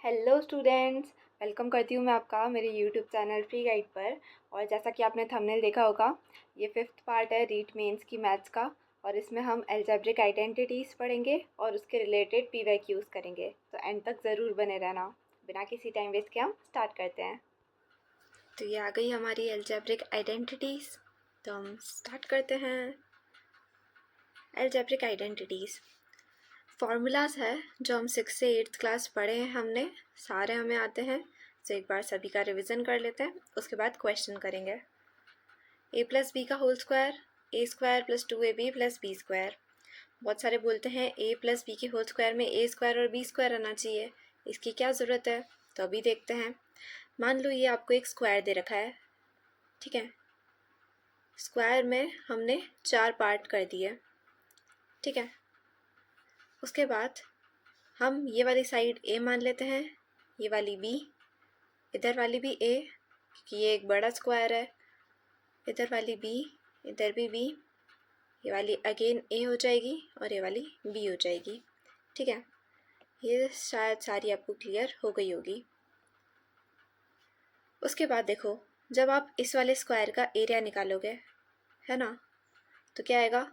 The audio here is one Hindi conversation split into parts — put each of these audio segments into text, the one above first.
हेलो स्टूडेंट्स, वेलकम करती हूँ मैं आपका मेरे यूट्यूब चैनल फ्री गाइड पर। और जैसा कि आपने थंबनेल देखा होगा, ये 5th पार्ट है रीट मेंस की मैथ्स का। और इसमें हम अलजेब्रिक आइडेंटिटीज़ पढ़ेंगे और उसके रिलेटेड पीवाईक्यूज़ करेंगे, तो एंड तक ज़रूर बने रहना। बिना किसी टाइम वेस्ट के हम स्टार्ट करते हैं। तो ये आ गई हमारी अलजेब्रिक आइडेंटिटीज़, तो हम स्टार्ट करते हैं। अलजेब्रिक आइडेंटिटीज़ फार्मूलाज है जो हम 6th से 8th क्लास पढ़े हैं, हमने सारे हमें आते हैं। तो एक बार सभी का रिवीजन कर लेते हैं, उसके बाद क्वेश्चन करेंगे। a प्लस बी का whole square, a square plus 2ab plus B square. बहुत सारे बोलते हैं a प्लस बी के होल स्क्वायर में a स्क्वायर और b स्क्वायर आना चाहिए, इसकी क्या ज़रूरत है? तो अभी देखते हैं। मान लो ये आपको एक स्क्वायर दे रखा है, ठीक है। स्क्वायर में हमने 4 पार्ट कर दिए, ठीक है। उसके बाद हम ये वाली साइड a मान लेते हैं, ये वाली b, इधर वाली भी a क्योंकि ये एक बड़ा स्क्वायर है, इधर वाली b, इधर भी b, ये वाली अगेन a हो जाएगी और ये वाली b हो जाएगी, ठीक है। ये शायद सारी आपको क्लियर हो गई होगी। उसके बाद देखो, जब आप इस वाले स्क्वायर का एरिया निकालोगे, है ना, तो क्या आएगा?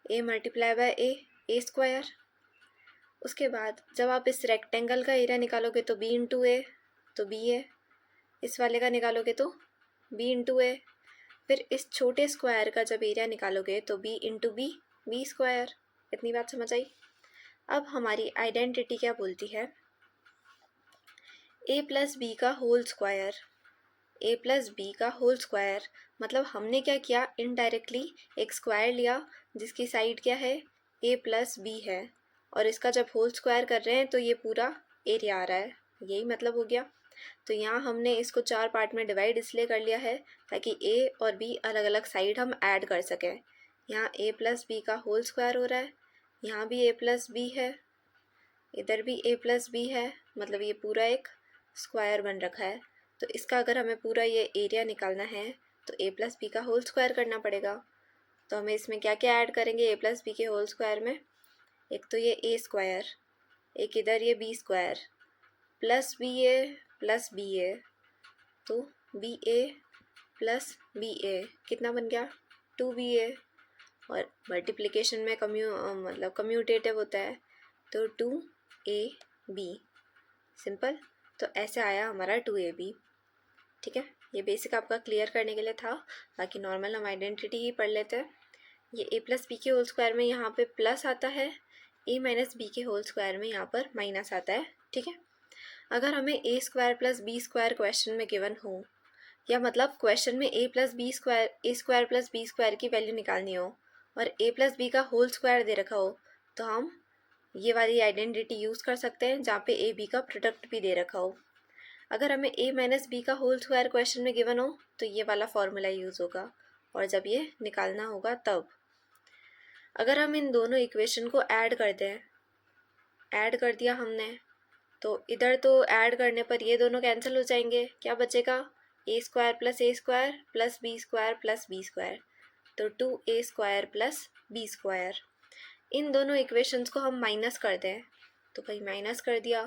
a multiply by a square. उसके बाद जब आप इस रेक्टेंगल का एरिया निकालोगे तो b इंटू ए, तो b है। इस वाले का निकालोगे तो b इंटू ए। फिर इस छोटे स्क्वायर का जब एरिया निकालोगे तो b इंटू बी स्क्वायर। इतनी बात समझ आई? अब हमारी आइडेंटिटी क्या बोलती है? a प्लस बी का whole square, a plus B का होल स्क्वायर मतलब हमने क्या किया, इनडायरेक्टली एक स्क्वायर लिया जिसकी साइड क्या है, a प्लस बी है, और इसका जब होल स्क्वायर कर रहे हैं तो ये पूरा एरिया आ रहा है, यही मतलब हो गया। तो यहाँ हमने इसको 4 पार्ट में डिवाइड इसलिए कर लिया है ताकि a और b अलग अलग साइड हम ऐड कर सकें। यहाँ a प्लस बी का होल स्क्वायर हो रहा है, यहाँ भी a प्लस बी है, इधर भी a प्लस बी है, मतलब ये पूरा एक स्क्वायर बन रखा है। तो इसका अगर हमें पूरा ये एरिया निकालना है तो a प्लस बी का होल स्क्वायर करना पड़ेगा। तो हमें इसमें क्या क्या ऐड करेंगे a प्लस बी के होल स्क्वायर में? एक तो ये a स्क्वायर, एक इधर ये b स्क्वायर, प्लस बी ए, तो बी ए प्लस बी ए कितना बन गया? 2ba। और मल्टीप्लिकेशन में मतलब कम्यूटेटिव होता है, तो 2ab, सिंपल। तो ऐसे आया हमारा 2ab, ठीक है। ये बेसिक आपका क्लियर करने के लिए था, बाकी नॉर्मल हम आइडेंटिटी ही पढ़ लेते हैं। ये a प्लस बी के होल स्क्वायर में यहाँ पे प्लस आता है, a माइनस बी के होल स्क्वायर में यहाँ पर माइनस आता है, ठीक है। अगर हमें a square plus B square question में गिवन हो, या मतलब क्वेश्चन में a square plus B square की वैल्यू निकालनी हो और a प्लस बी का होल स्क्वायर दे रखा हो, तो हम ये वाली आइडेंटिटी यूज़ कर सकते हैं जहाँ पे a b का प्रोडक्ट भी दे रखा हो। अगर हमें a माइनस बी का होल स्क्वायर क्वेश्चन में गिवन हो तो ये वाला फॉर्मूला यूज़ होगा, और जब ये निकालना होगा तब। अगर हम इन दोनों इक्वेशन को ऐड कर दें, ऐड कर दिया हमने, तो इधर तो ऐड करने पर ये दोनों कैंसिल हो जाएंगे, क्या बचेगा? a square plus B square plus B square, तो 2a square plus B square. इन दोनों इक्वेशंस को हम माइनस कर दें, तो भाई माइनस कर दिया,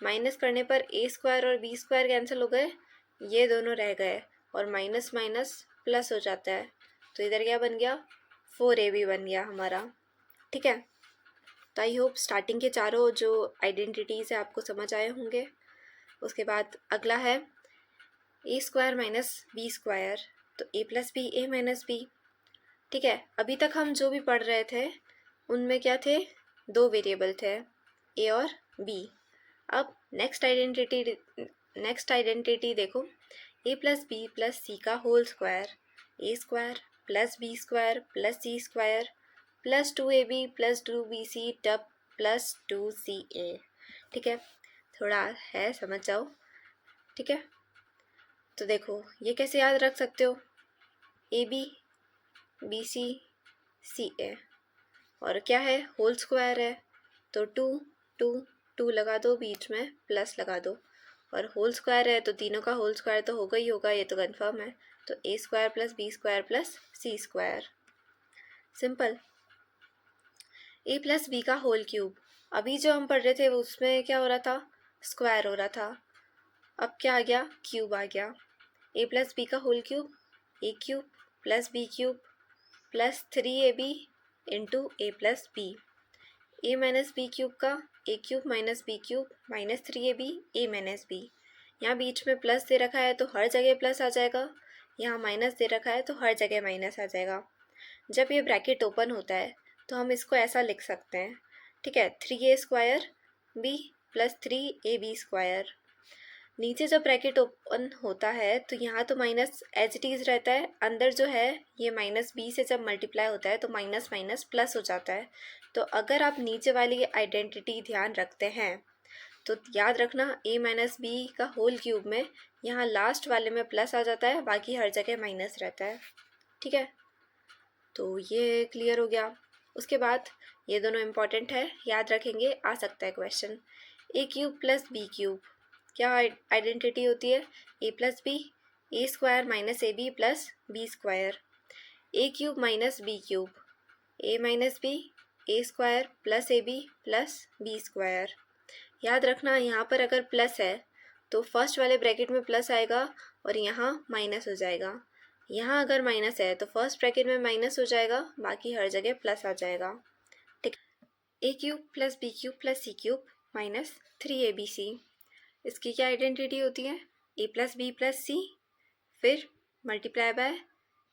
माइनस करने पर a स्क्वायर और b स्क्वायर कैंसिल हो गए, ये दोनों रह गए, और माइनस माइनस प्लस हो जाता है, तो इधर क्या बन गया? 4ab बन गया हमारा, ठीक है। तो आई होप स्टार्टिंग के चारों जो आइडेंटिटीज़ है आपको समझ आए होंगे। उसके बाद अगला है a square minus B square, तो a plus B A minus B, ठीक है। अभी तक हम जो भी पढ़ रहे थे उनमें क्या थे? 2 वेरिएबल थे, a और b। अब नेक्स्ट आइडेंटिटी देखो, a plus B plus C का whole square, a square plus B square plus C square plus 2ab plus 2bc टब प्लस 2ca, ठीक है। थोड़ा है, समझ जाओ, ठीक है। तो देखो ये कैसे याद रख सकते हो? ab bc ca, और क्या है? होल स्क्वायर है, तो 2 लगा दो, बीच में प्लस लगा दो, और होल स्क्वायर है तो तीनों का होल स्क्वायर तो होगा ही होगा, ये तो कंफर्म है। तो a square plus B square plus C square, simple. a plus B का होल क्यूब, अभी जो हम पढ़ रहे थे उसमें क्या हो रहा था? स्क्वायर हो रहा था, अब क्या आ गया, क्यूब आ गया। ए प्लस बी का whole cube, a cube plus b cube plus 3ab into a plus B. A minus b cube का a cube minus b cube minus 3ab a minus b. यहाँ बीच में प्लस दे रखा है तो हर जगह प्लस आ जाएगा, यहाँ माइनस दे रखा है तो हर जगह माइनस आ जाएगा। जब ये ब्रैकेट ओपन होता है तो हम इसको ऐसा लिख सकते हैं, ठीक है, 3a square B plus 3ab square. नीचे जब ब्रैकेट ओपन होता है तो यहाँ तो माइनस एज इट इज़ रहता है, अंदर जो है ये माइनस बी से जब मल्टीप्लाई होता है तो माइनस माइनस प्लस हो जाता है। तो अगर आप नीचे वाली आइडेंटिटी ध्यान रखते हैं तो याद रखना a माइनस बी का होल क्यूब में यहाँ लास्ट वाले में प्लस आ जाता है, बाकी हर जगह माइनस रहता है, ठीक है। तो ये क्लियर हो गया। उसके बाद ये दोनों इम्पॉर्टेंट है, याद रखेंगे, आ सकता है question. A cube plus b cube क्या आइडेंटिटी होती है, a plus B, a square minus a b plus B square. A cube minus b cube, a minus b, a square plus a b plus B square. याद रखना यहाँ पर अगर प्लस है तो फर्स्ट वाले ब्रैकेट में प्लस आएगा और यहाँ माइनस हो जाएगा। यहाँ अगर माइनस है तो फर्स्ट ब्रैकेट में माइनस हो जाएगा, बाकी हर जगह प्लस आ जाएगा, ठीक। A cube plus b cube plus c cube minus 3abc, इसकी क्या आइडेंटिटी होती है, a plus B plus c, फिर multiply by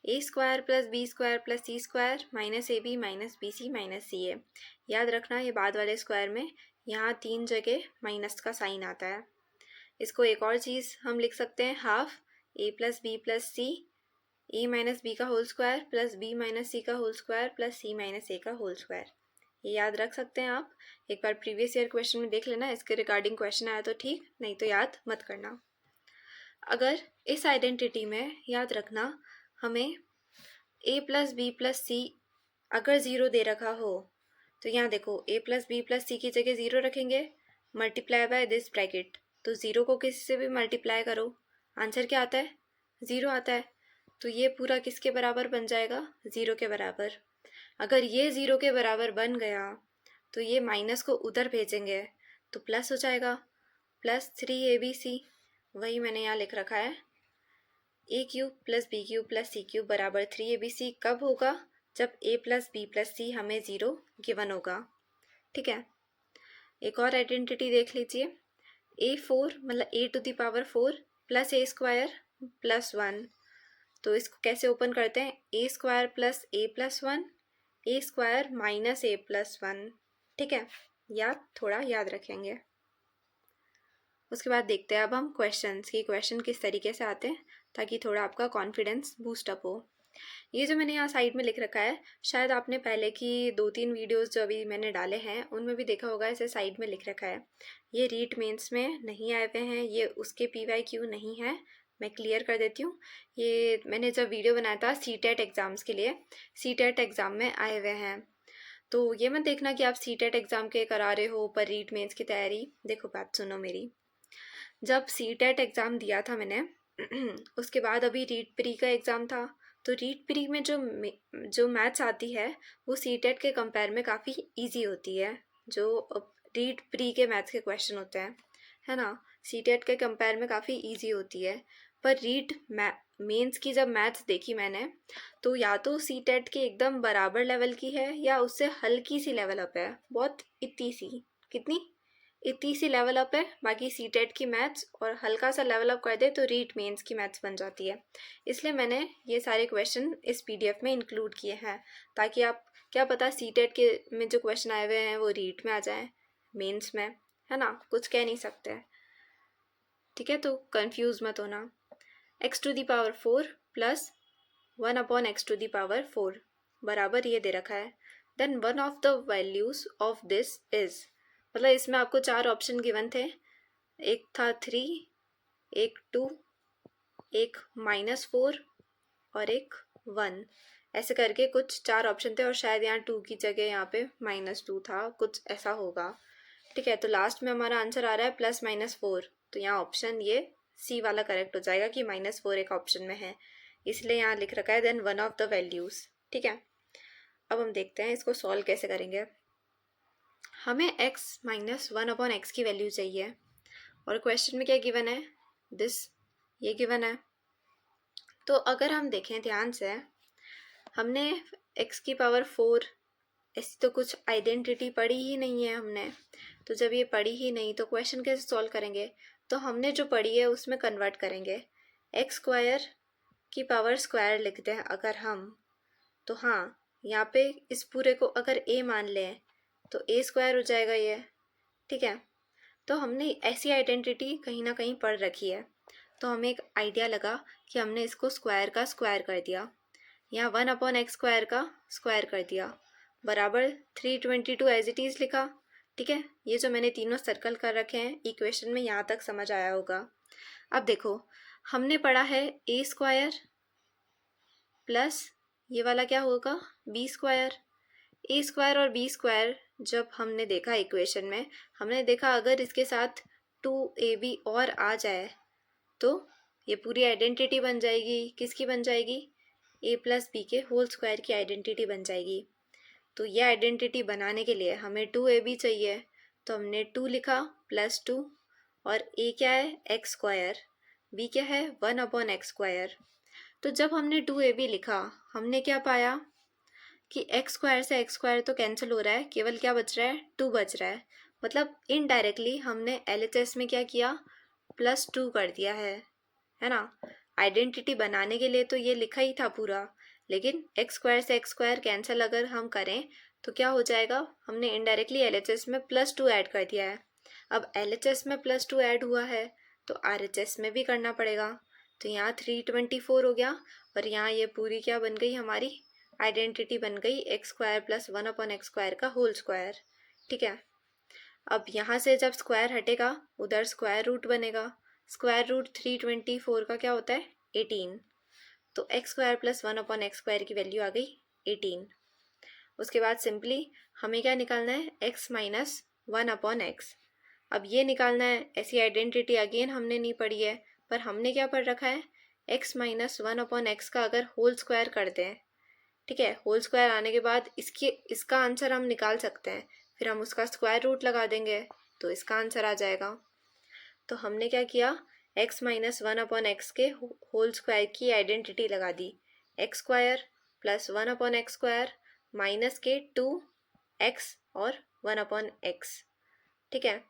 a square plus B square plus C square minus a b minus b c minus c a. याद रखना ये बाद वाले स्क्वायर में यहाँ 3 जगह माइनस का साइन आता है। इसको एक और चीज़ हम लिख सकते हैं, half a plus B plus c, a minus b का whole square plus b minus c का whole square plus c minus a का होल स्क्वायर। ये याद रख सकते हैं आप, एक बार प्रीवियस ईयर क्वेश्चन में देख लेना, इसके रिगार्डिंग क्वेश्चन आया तो ठीक, नहीं तो याद मत करना। अगर इस आइडेंटिटी में याद रखना हमें ए प्लस बी प्लस सी अगर ज़ीरो दे रखा हो तो यहाँ देखो ए प्लस बी प्लस सी की जगह ज़ीरो रखेंगे, मल्टीप्लाई बाय दिस ब्रैकेट, तो ज़ीरो को किसी से भी मल्टीप्लाई करो, आंसर क्या आता है, ज़ीरो आता है। तो ये पूरा किसके बराबर बन जाएगा, ज़ीरो के बराबर। अगर ये ज़ीरो के बराबर बन गया तो ये माइनस को उधर भेजेंगे तो प्लस हो जाएगा, प्लस 3abc, वही मैंने यहाँ लिख रखा है, a cube plus b cube plus c cube बराबर 3abc कब होगा, जब a plus B plus c हमें ज़ीरो गिवन होगा, ठीक है। एक और आइडेंटिटी देख लीजिए, a4 मतलब a to the power 4 plus A square plus 1, तो इसको कैसे ओपन करते हैं, A square plus A plus 1, A square minus A plus 1, ठीक है, थोड़ा याद रखेंगे। उसके बाद देखते हैं अब हम क्वेश्चंस कि क्वेश्चन किस तरीके से आते हैं, ताकि थोड़ा आपका कॉन्फिडेंस बूस्ट अप हो। ये जो मैंने यहाँ साइड में लिख रखा है, शायद आपने पहले की 2-3 वीडियोस जो अभी मैंने डाले हैं उनमें भी देखा होगा, ऐसे साइड में लिख रखा है। ये रीट मेंस में नहीं आए हुए हैं, ये उसके PYQ नहीं है, मैं क्लियर कर देती हूँ। ये मैंने जब वीडियो बनाया था CTET एग्ज़ाम्स के लिए, CTET एग्ज़ाम में आए हुए हैं। तो ये मत देखना कि आप CTET एग्ज़ाम के करा रहे हो पर रीट मेंस की तैयारी, देखो बात सुनो मेरी। जब CTET एग्ज़ाम दिया था मैंने उसके बाद अभी रीट प्री का एग्ज़ाम था, तो रीट प्री में जो मैथ्स आती है वो CTET के कंपेयर में काफ़ी इजी होती है। जो रीट प्री के मैथ्स के क्वेश्चन होते हैं, है ना, CTET के कंपेयर में काफ़ी इजी होती है। पर रीट मेंस की जब मैथ्स देखी मैंने तो या तो CTET के एकदम बराबर लेवल की है या उससे हल्की सी लेवल अप है, बहुत इतनी सी लेवल अप है। बाकी CTET की मैथ्स और हल्का सा लेवल अप कर दे तो रीट मेंस की मैथ्स बन जाती है। इसलिए मैंने ये सारे क्वेश्चन इस PDF में इंक्लूड किए हैं, ताकि आप, क्या पता CTET के में जो क्वेश्चन आए हुए हैं वो रीट में आ जाए, मेंस में, है ना, कुछ कह नहीं सकते, ठीक है। तो कंफ्यूज मत होना। x to the power 4 plus 1 upon x to the power 4 बराबर ये दे रखा है। Then one of the values of this is, मतलब इसमें आपको 4 ऑप्शन गिवन थे, एक था 3, एक 2, एक -4 और एक 1, ऐसे करके कुछ 4 ऑप्शन थे और शायद यहाँ 2 की जगह यहाँ पे -2 था, कुछ ऐसा होगा, ठीक है। तो लास्ट में हमारा आंसर आ रहा है +-4, तो यहाँ ऑप्शन ये C वाला करेक्ट हो जाएगा कि -4 एक ऑप्शन में है, इसलिए यहाँ लिख रखा है then one of the values, ठीक है। अब हम देखते हैं इसको सॉल्व कैसे करेंगे। हमें x -1 अपॉन x की वैल्यू चाहिए, और क्वेश्चन में क्या गिवन है, दिस, ये गिवन है। तो अगर हम देखें ध्यान से, हमने x की पावर 4 ऐसी तो कुछ आइडेंटिटी पढ़ी ही नहीं है हमने, तो जब ये पढ़ी ही नहीं तो क्वेश्चन कैसे सॉल्व करेंगे, तो हमने जो पढ़ी है उसमें कन्वर्ट करेंगे। एक्स स्क्वायर की पावर स्क्वायर लिखते हैं अगर हम, तो हाँ यहाँ पे इस पूरे को अगर a मान लें तो a स्क्वायर हो जाएगा ये, ठीक है। तो हमने ऐसी आइडेंटिटी कहीं ना कहीं पढ़ रखी है, तो हमें एक आइडिया लगा कि हमने इसको स्क्वायर का स्क्वायर कर दिया, यहाँ 1/x स्क्वायर का स्क्वायर कर दिया, बराबर 322 एज इट इज़ लिखा, ठीक है। ये जो मैंने तीनों सर्कल कर रखे हैं इक्वेशन में, यहाँ तक समझ आया होगा। अब देखो हमने पढ़ा है a स्क्वायर प्लस ये वाला क्या होगा b स्क्वायर। a स्क्वायर और b स्क्वायर जब हमने देखा इक्वेशन में, हमने देखा अगर इसके साथ 2ab और आ जाए तो ये पूरी आइडेंटिटी बन जाएगी, किसकी बन जाएगी, a प्लस बी के होल स्क्वायर की आइडेंटिटी बन जाएगी। तो ये आइडेंटिटी बनाने के लिए हमें 2ab चाहिए, तो हमने 2 लिखा प्लस 2, और a क्या है x स्क्वायर, b क्या है 1/x स्क्वायर। तो जब हमने 2ab लिखा हमने क्या पाया कि x स्क्वायर से x स्क्वायर तो कैंसिल हो रहा है, केवल क्या बच रहा है 2 बच रहा है, मतलब इनडायरेक्टली हमने LHS में क्या किया +2 कर दिया है ना। आइडेंटिटी बनाने के लिए तो ये लिखा ही था पूरा, लेकिन x स्क्वायर से x स्क्वायर कैंसिल अगर हम करें तो क्या हो जाएगा, हमने इनडायरेक्टली LHS में +2 ऐड कर दिया है। अब LHS में +2 ऐड हुआ है तो RHS में भी करना पड़ेगा, तो यहाँ 324 हो गया, और यहाँ ये पूरी क्या बन गई हमारी आइडेंटिटी बन गई x square plus 1/x square का होल स्क्वायर, ठीक है। अब यहाँ से जब स्क्वायर हटेगा उधर स्क्वायर रूट बनेगा, स्क्वायर रूट 324 का क्या होता है 18, तो x square plus 1/x square की वैल्यू आ गई 18। उसके बाद सिंपली हमें क्या निकालना है x माइनस 1/x। अब ये निकालना है, ऐसी आइडेंटिटी अगेन हमने नहीं पढ़ी है, पर हमने क्या पढ़ रखा है x माइनस 1/x का अगर होल स्क्वायर कर दें, ठीक है, होल स्क्वायर आने के बाद इसका आंसर हम निकाल सकते हैं, फिर हम उसका स्क्वायर रूट लगा देंगे तो इसका आंसर आ जाएगा। तो हमने क्या किया x माइनस 1/x के होल स्क्वायर की आइडेंटिटी लगा दी, x square plus 1/x square minus के 2x और 1/x, ठीक है।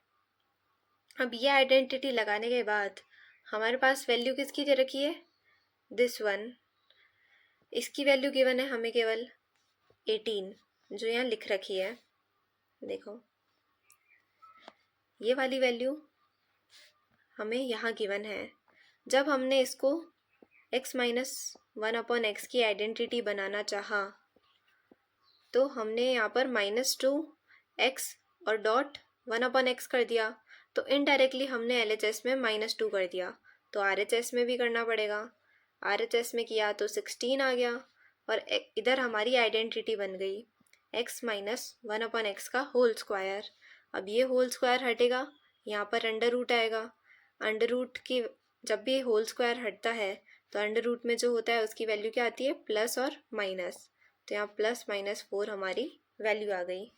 अब ये आइडेंटिटी लगाने के बाद हमारे पास वैल्यू किसकी दे रखी है, दिस वन, इसकी वैल्यू गिवन है हमें केवल 18 जो यहाँ लिख रखी है, देखो ये वाली वैल्यू हमें यहाँ गिवन है। जब हमने इसको x माइनस 1/x की आइडेंटिटी बनाना चाहा तो हमने यहाँ पर -2x और डॉट 1/x कर दिया, तो इनडायरेक्टली हमने LHS में -2 कर दिया, तो RHS में भी करना पड़ेगा। RHS में किया तो 16 आ गया, और इधर हमारी आइडेंटिटी बन गई x माइनस 1/x का होल स्क्वायर। अब ये होल स्क्वायर हटेगा, यहाँ पर अंडर रूट आएगा, अंडर रूट की जब भी होल स्क्वायर हटता है तो अंडर रूट में जो होता है उसकी वैल्यू क्या आती है प्लस और माइनस, तो यहाँ +-4 हमारी वैल्यू आ गई।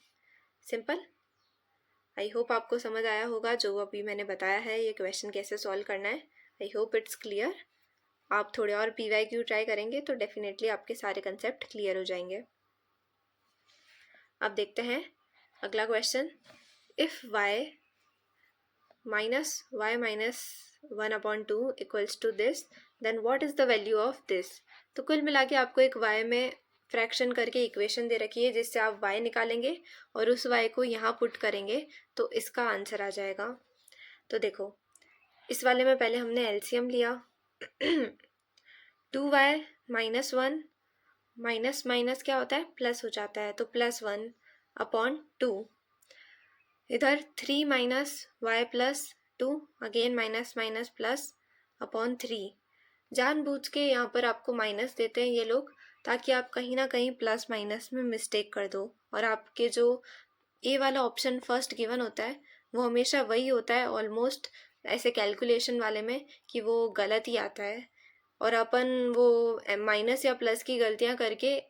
सिंपल। आई होप आपको समझ आया होगा जो अभी मैंने बताया है, ये क्वेश्चन कैसे सॉल्व करना है। I hope it's clear. आप थोड़े और PYQ ट्राई करेंगे तो डेफिनेटली आपके सारे कंसेप्ट क्लियर हो जाएंगे। अब देखते हैं अगला question, if y minus 1/2 equals to this then what is the value of this. तो कुल मिला के आपको एक y में फ्रैक्शन करके इक्वेशन दे रखी है जिससे आप y निकालेंगे और उस y को यहाँ पुट करेंगे तो इसका आंसर आ जाएगा। तो देखो इस वाले में पहले हमने LCM लिया 2y माइनस 1 माइनस माइनस क्या होता है प्लस हो जाता है, तो +1/2, इधर 3 minus y plus 2 again minus minus +/3। जानबूझ के यहाँ पर आपको माइनस देते हैं ये लोग ताकि आप कहीं ना कहीं प्लस माइनस में मिस्टेक कर दो, और आपके जो ए वाला ऑप्शन फर्स्ट गिवन होता है वो हमेशा वही होता है ऑलमोस्ट ऐसे कैलकुलेशन वाले में कि वो गलत ही आता है, और अपन वो माइनस या प्लस की गलतियाँ करके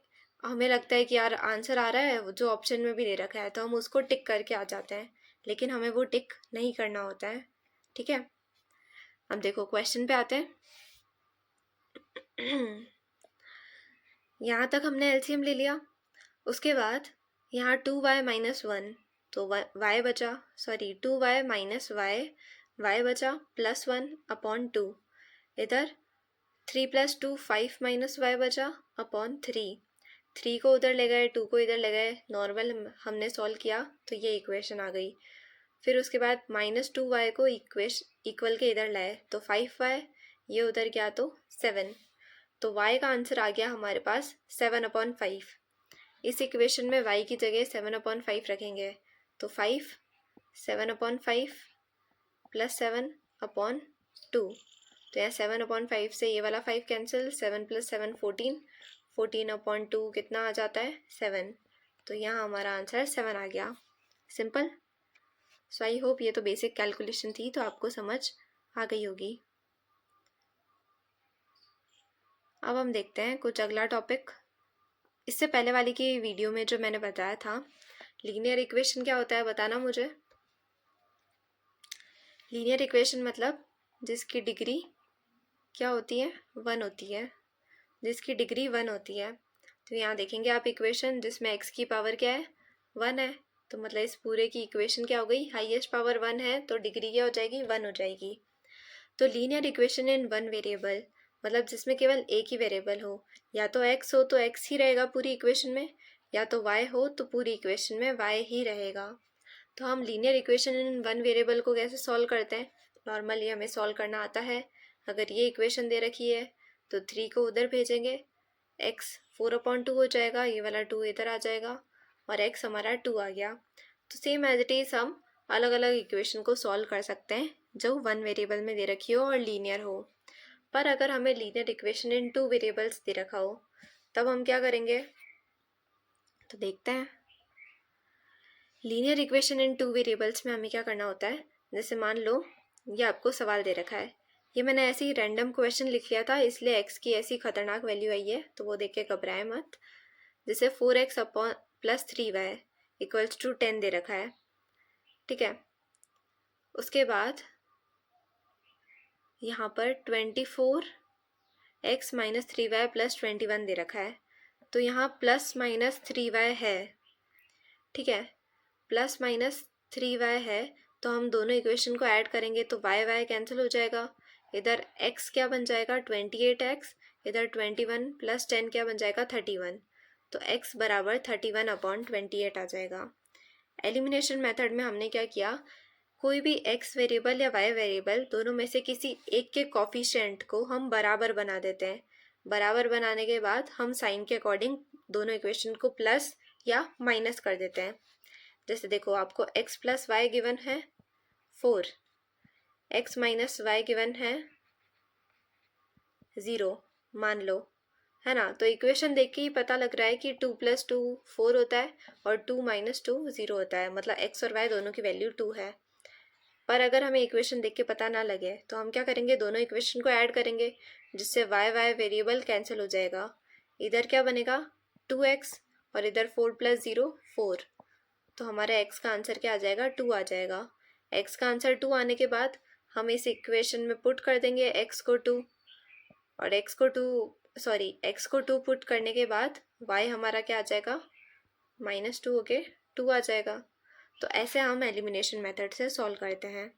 हमें लगता है कि यार आंसर आ रहा है जो ऑप्शन में भी दे रखा है तो हम उसको टिक करके आ जाते हैं, लेकिन हमें वो टिक नहीं करना होता है, ठीक है, अब देखो क्वेश्चन पे आते हैं। यहाँ तक हमने एलसीएम ले लिया। उसके बाद यहाँ 2y माइनस 1, तो y बचा, सॉरी 2y माइनस y बचा प्लस 1 अपॉन 2। इधर 3 प्लस 2 5 माइनस y बचा अपॉन 3 को उधर ले गए, 2 को इधर ले गए, नॉर्मल हमने सॉल्व किया तो ये इक्वेशन आ गई। फिर उसके बाद माइनस 2y को इक्वल के इधर लाए तो 5y, ये उधर गया तो 7, तो y का आंसर आ गया हमारे पास 7/5। इस इक्वेशन में y की जगह 7/5 रखेंगे तो 5 7/5 प्लस 7/2, तो यहाँ 7/5 से ये वाला 5 कैंसिल, 7 + 7 14, 14/2 कितना आ जाता है 7, तो यहाँ हमारा आंसर 7 आ गया। सिंपल। सो आई होप ये तो बेसिक कैलकुलेशन थी तो आपको समझ आ गई होगी। अब हम देखते हैं कुछ अगला टॉपिक। इससे पहले वाली की वीडियो में जो मैंने बताया था लीनियर इक्वेशन क्या होता है बताना मुझे। लीनियर इक्वेशन मतलब जिसकी डिग्री क्या होती है 1 होती है, जिसकी डिग्री 1 होती है। तो यहाँ देखेंगे आप इक्वेशन जिसमें x की पावर क्या है 1 है, तो मतलब इस पूरे की इक्वेशन क्या हो गई, हाईएस्ट पावर 1 है तो डिग्री क्या हो जाएगी 1 हो जाएगी। तो लीनियर इक्वेशन इन 1 वेरिएबल मतलब जिसमें केवल एक ही वेरिएबल हो, या तो x हो तो x ही रहेगा पूरी इक्वेशन में, या तो y हो तो पूरी इक्वेशन में y ही रहेगा। तो हम लीनियर इक्वेशन इन 1 वेरिएबल को कैसे सॉल्व करते हैं, नॉर्मली हमें सॉल्व करना आता है। अगर ये इक्वेशन दे रखी है तो 3 को उधर भेजेंगे, x 4/2 हो जाएगा, ये वाला 2 इधर आ जाएगा और x हमारा 2 आ गया। तो सेम एज इट इज़ हम अलग अलग इक्वेशन को सॉल्व कर सकते हैं जो 1 वेरिएबल में दे रखी हो और लीनियर हो। पर अगर हमें लीनियर इक्वेशन इन 2 वेरिएबल्स दे रखा हो तब हम क्या करेंगे, तो देखते हैं। लीनियर इक्वेशन इन 2 वेरिएबल्स में हमें क्या करना होता है, जैसे मान लो ये आपको सवाल दे रखा है, ये मैंने ऐसे ही रैंडम क्वेश्चन लिख लिया था इसलिए x की ऐसी खतरनाक वैल्यू आई है तो वो देख के घबराए मत। जैसे 4x + 3y = 10 दे रखा है, ठीक है। उसके बाद यहाँ पर 24x - 3y + 21 दे रखा है, तो यहाँ ±3y है, ठीक है। ±3y है तो हम दोनों इक्वेशन को ऐड करेंगे तो y कैंसिल हो जाएगा। इधर x क्या बन जाएगा 28x, इधर 21 + 10 क्या बन जाएगा 31, तो x बराबर 31/28 आ जाएगा। एलिमिनेशन मेथड में हमने क्या किया, कोई भी x वेरिएबल या y वेरिएबल दोनों में से किसी एक के कोफिशिएंट को हम बराबर बना देते हैं। बराबर बनाने के बाद हम साइन के अकॉर्डिंग दोनों इक्वेशन को प्लस या माइनस कर देते हैं। जैसे देखो आपको x + y गिवन है 4, x - y गिवन है 0 मान लो, है ना। तो इक्वेशन देख के ही पता लग रहा है कि 2 + 2 4 होता है और 2 - 2 0 होता है, मतलब x और y दोनों की वैल्यू 2 है। पर अगर हमें इक्वेशन देख के पता ना लगे तो हम क्या करेंगे, दोनों इक्वेशन को ऐड करेंगे जिससे y वेरिएबल कैंसिल हो जाएगा। इधर क्या बनेगा 2x और इधर 4 + 0 4, तो हमारे x का आंसर क्या आ जाएगा 2 आ जाएगा। x का आंसर 2 आने के बाद हम इस इक्वेशन में पुट कर देंगे x को 2 और x को 2 पुट करने के बाद y हमारा क्या आ जाएगा -2 होके 2 आ जाएगा। तो ऐसे हम एलिमिनेशन मेथड से सॉल्व करते हैं।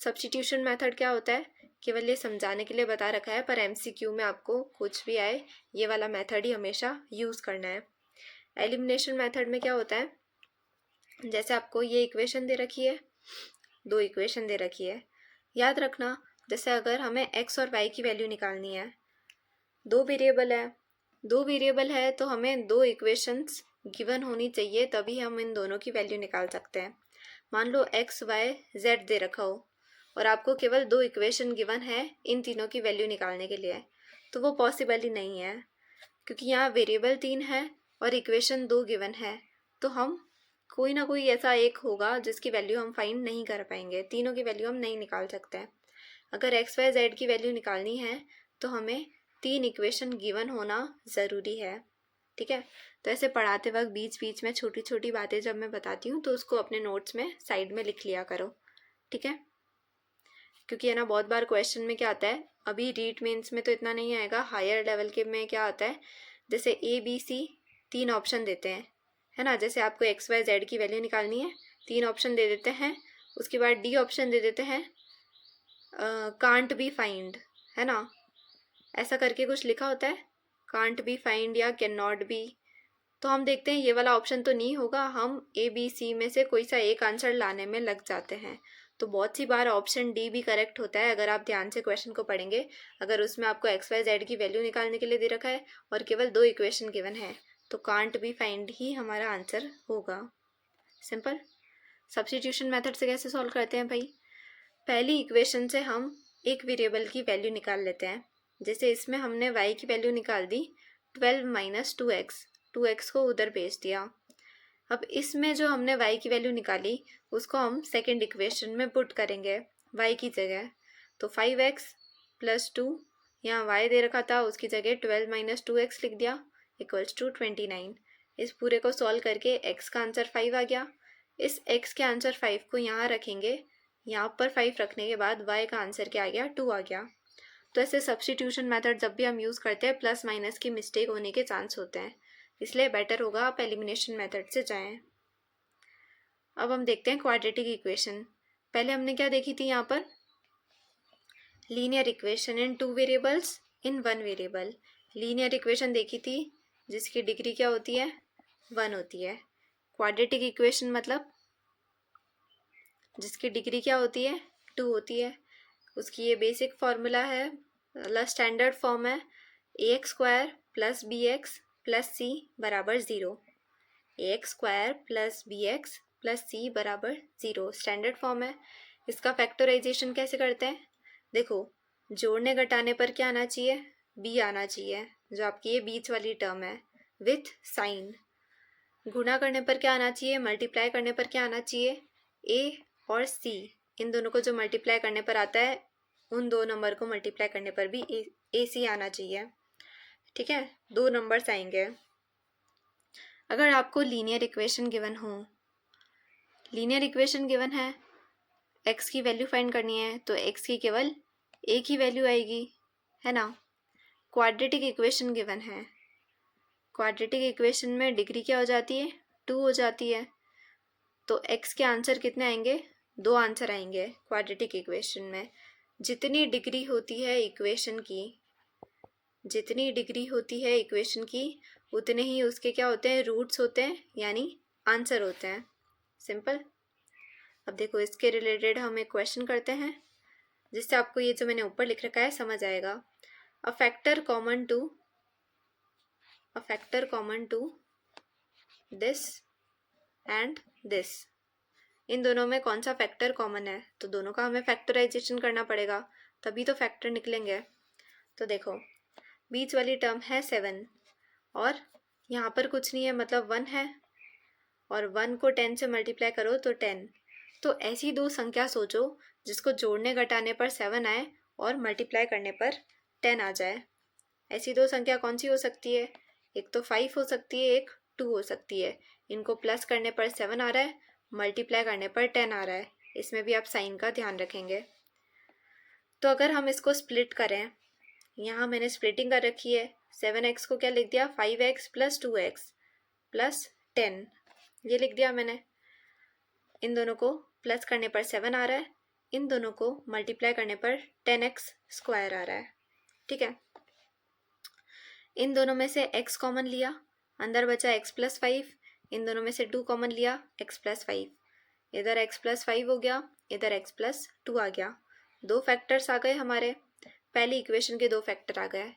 सब्स्टिट्यूशन मेथड क्या होता है, केवल ये समझाने के लिए बता रखा है, पर MCQ में आपको कुछ भी आए ये वाला मेथड ही हमेशा यूज़ करना है। एलिमिनेशन मेथड में क्या होता है, जैसे आपको ये इक्वेशन दे रखी है, 2 इक्वेशन दे रखी है, याद रखना जैसे अगर हमें x और y की वैल्यू निकालनी है, 2 वेरिएबल है तो हमें 2 इक्वेशंस गिवन होनी चाहिए तभी हम इन दोनों की वैल्यू निकाल सकते हैं। मान लो x y z दे रखा हो और आपको केवल 2 इक्वेशन गिवन है इन तीनों की वैल्यू निकालने के लिए, तो वो पॉसिबल ही नहीं है क्योंकि यहाँ वेरिएबल 3 है और इक्वेशन 2 गिवन है, तो हम कोई ना कोई ऐसा एक होगा जिसकी वैल्यू हम फाइंड नहीं कर पाएंगे, तीनों की वैल्यू हम नहीं निकाल सकते हैं। अगर x y z की वैल्यू निकालनी है तो हमें 3 इक्वेशन गिवन होना ज़रूरी है, ठीक है। तो ऐसे पढ़ाते वक्त बीच बीच में छोटी छोटी बातें जब मैं बताती हूँ तो उसको अपने नोट्स में साइड में लिख लिया करो, ठीक है। क्योंकि है ना बहुत बार क्वेश्चन में क्या आता है, अभी रीट मेंस में तो इतना नहीं आएगा, हायर लेवल के में क्या आता है, जैसे ए बी सी 3 ऑप्शन देते हैं, है ना, जैसे आपको एक्स वाई जेड की वैल्यू निकालनी है, 3 ऑप्शन दे देते हैं, उसके बाद डी ऑप्शन दे देते हैं कांट बी फाइंड, है ना, ऐसा करके कुछ लिखा होता है, कांट बी फाइंड या कैन नॉट बी। तो हम देखते हैं ये वाला ऑप्शन तो नहीं होगा, हम ए बी सी में से कोई सा एक आंसर लाने में लग जाते हैं। तो बहुत सी बार ऑप्शन डी भी करेक्ट होता है अगर आप ध्यान से क्वेश्चन को पढ़ेंगे। अगर उसमें आपको एक्स वाई जेड की वैल्यू निकालने के लिए दे रखा है और केवल 2 इक्वेशन गिवन है, तो कांट बी फाइंड ही हमारा आंसर होगा। सिंपल। सब्स्टिट्यूशन मेथड से कैसे सॉल्व करते हैं भाई, पहली इक्वेशन से हम एक वेरिएबल की वैल्यू निकाल लेते हैं। जैसे इसमें हमने y की वैल्यू निकाल दी 12 माइनस 2x को उधर भेज दिया। अब इसमें जो हमने y की वैल्यू निकाली उसको हम सेकेंड इक्वेशन में पुट करेंगे y की जगह। तो 5x प्लस 2, यहाँ y दे रखा था उसकी जगह 12 माइनस 2x लिख दिया इक्वल्स टू 29। इस पूरे को सॉल्व करके x का आंसर 5 आ गया। इस x के आंसर 5 को यहाँ रखेंगे, यहाँ पर 5 रखने के बाद y का आंसर क्या आ गया, 2 आ गया। तो ऐसे सब्स्टिट्यूशन मेथड जब भी हम यूज़ करते हैं प्लस माइनस की मिस्टेक होने के चांस होते हैं, इसलिए बेटर होगा आप एलिमिनेशन मेथड से जाएं। अब हम देखते हैं क्वाड्रेटिक इक्वेशन। पहले हमने क्या देखी थी, यहाँ पर linear equation in 2 variables in 1 variable. Linear equation देखी थी जिसकी डिग्री क्या होती है, 1 होती है। क्वाड्रेटिक इक्वेशन मतलब जिसकी डिग्री क्या होती है, 2 होती है। उसकी ये बेसिक फार्मूला है, मतलब स्टैंडर्ड फॉर्म है, ax² plus bx plus c बराबर 0। ax² plus bx plus c बराबर 0 स्टैंडर्ड फॉर्म है। इसका फैक्टराइजेशन कैसे करते हैं, देखो जोड़ने घटाने पर क्या आना चाहिए, b आना चाहिए, जो आपकी ये बीच वाली टर्म है, विथ साइन। गुणा करने पर क्या आना चाहिए, मल्टीप्लाई करने पर क्या आना चाहिए, a और c, इन दोनों को जो मल्टीप्लाई करने पर आता है उन 2 नंबर को मल्टीप्लाई करने पर भी ए सी आना चाहिए। ठीक है, 2 नंबर्स आएंगे। अगर आपको लीनियर इक्वेशन गिवन हो, लीनियर इक्वेशन गिवन है, x की वैल्यू फाइंड करनी है, तो x की केवल एक ही वैल्यू आएगी, है ना। क्वाड्रेटिक इक्वेशन गिवन है, क्वाड्रेटिक इक्वेशन में डिग्री क्या हो जाती है, 2 हो जाती है। तो x के आंसर कितने आएंगे, 2 आंसर आएंगे क्वाड्रेटिक इक्वेशन में। जितनी डिग्री होती है इक्वेशन की, जितनी डिग्री होती है इक्वेशन की, उतने ही उसके क्या होते हैं, रूट्स होते हैं, यानी आंसर होते हैं। सिंपल। अब देखो इसके रिलेटेड हम एक क्वेश्चन करते हैं जिससे आपको ये जो मैंने ऊपर लिख रखा है समझ आएगा। A factor common to this and this, इन दोनों में कौन सा फैक्टर कॉमन है, तो दोनों का हमें फैक्टराइजेशन करना पड़ेगा, तभी तो फैक्टर निकलेंगे। तो देखो बीच वाली टर्म है 7 और यहाँ पर कुछ नहीं है, मतलब 1 है, और 1 को 10 से मल्टीप्लाई करो तो 10। तो ऐसी 2 संख्या सोचो जिसको जोड़ने घटाने पर 7 आए और मल्टीप्लाई करने पर 10 आ जाए। ऐसी 2 संख्या कौन सी हो सकती है, एक तो 5 हो सकती है, एक 2 हो सकती है। इनको प्लस करने पर 7 आ रहा है, मल्टीप्लाई करने पर 10 आ रहा है, इसमें भी आप साइन का ध्यान रखेंगे। तो अगर हम इसको स्प्लिट करें, यहाँ मैंने स्प्लिटिंग कर रखी है, 7x को क्या लिख दिया, 5x प्लस 2x प्लस 10, ये लिख दिया मैंने। इन दोनों को प्लस करने पर 7 आ रहा है, इन दोनों को मल्टीप्लाई करने पर 10x स्क्वायर आ रहा है। ठीक है, इन दोनों में से x कॉमन लिया, अंदर बचा x प्लस 5, इन दोनों में से 2 कॉमन लिया, x प्लस 5, इधर x प्लस 5 हो गया, इधर x प्लस 2 आ गया। 2 फैक्टर्स आ गए हमारे, पहली इक्वेशन के 2 फैक्टर आ गए।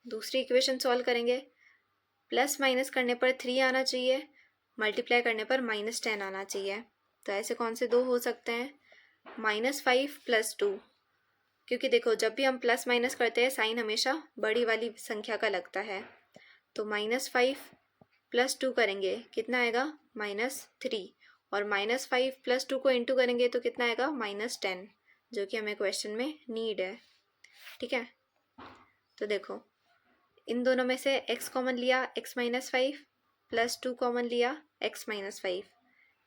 दूसरी इक्वेशन सॉल्व करेंगे, प्लस माइनस करने पर 3 आना चाहिए, मल्टीप्लाई करने पर -10 आना चाहिए। तो ऐसे कौन से 2 हो सकते हैं, -5 प्लस 2, क्योंकि देखो जब भी हम प्लस माइनस करते हैं साइन हमेशा बड़ी वाली संख्या का लगता है। तो -5 प्लस 2 करेंगे, कितना आएगा, -3, और -5 प्लस 2 को इंटू करेंगे तो कितना आएगा, -10, जो कि हमें क्वेश्चन में नीड है। ठीक है, तो देखो इन दोनों में से x कॉमन लिया, x माइनस 5 प्लस 2 कॉमन लिया, x माइनस 5,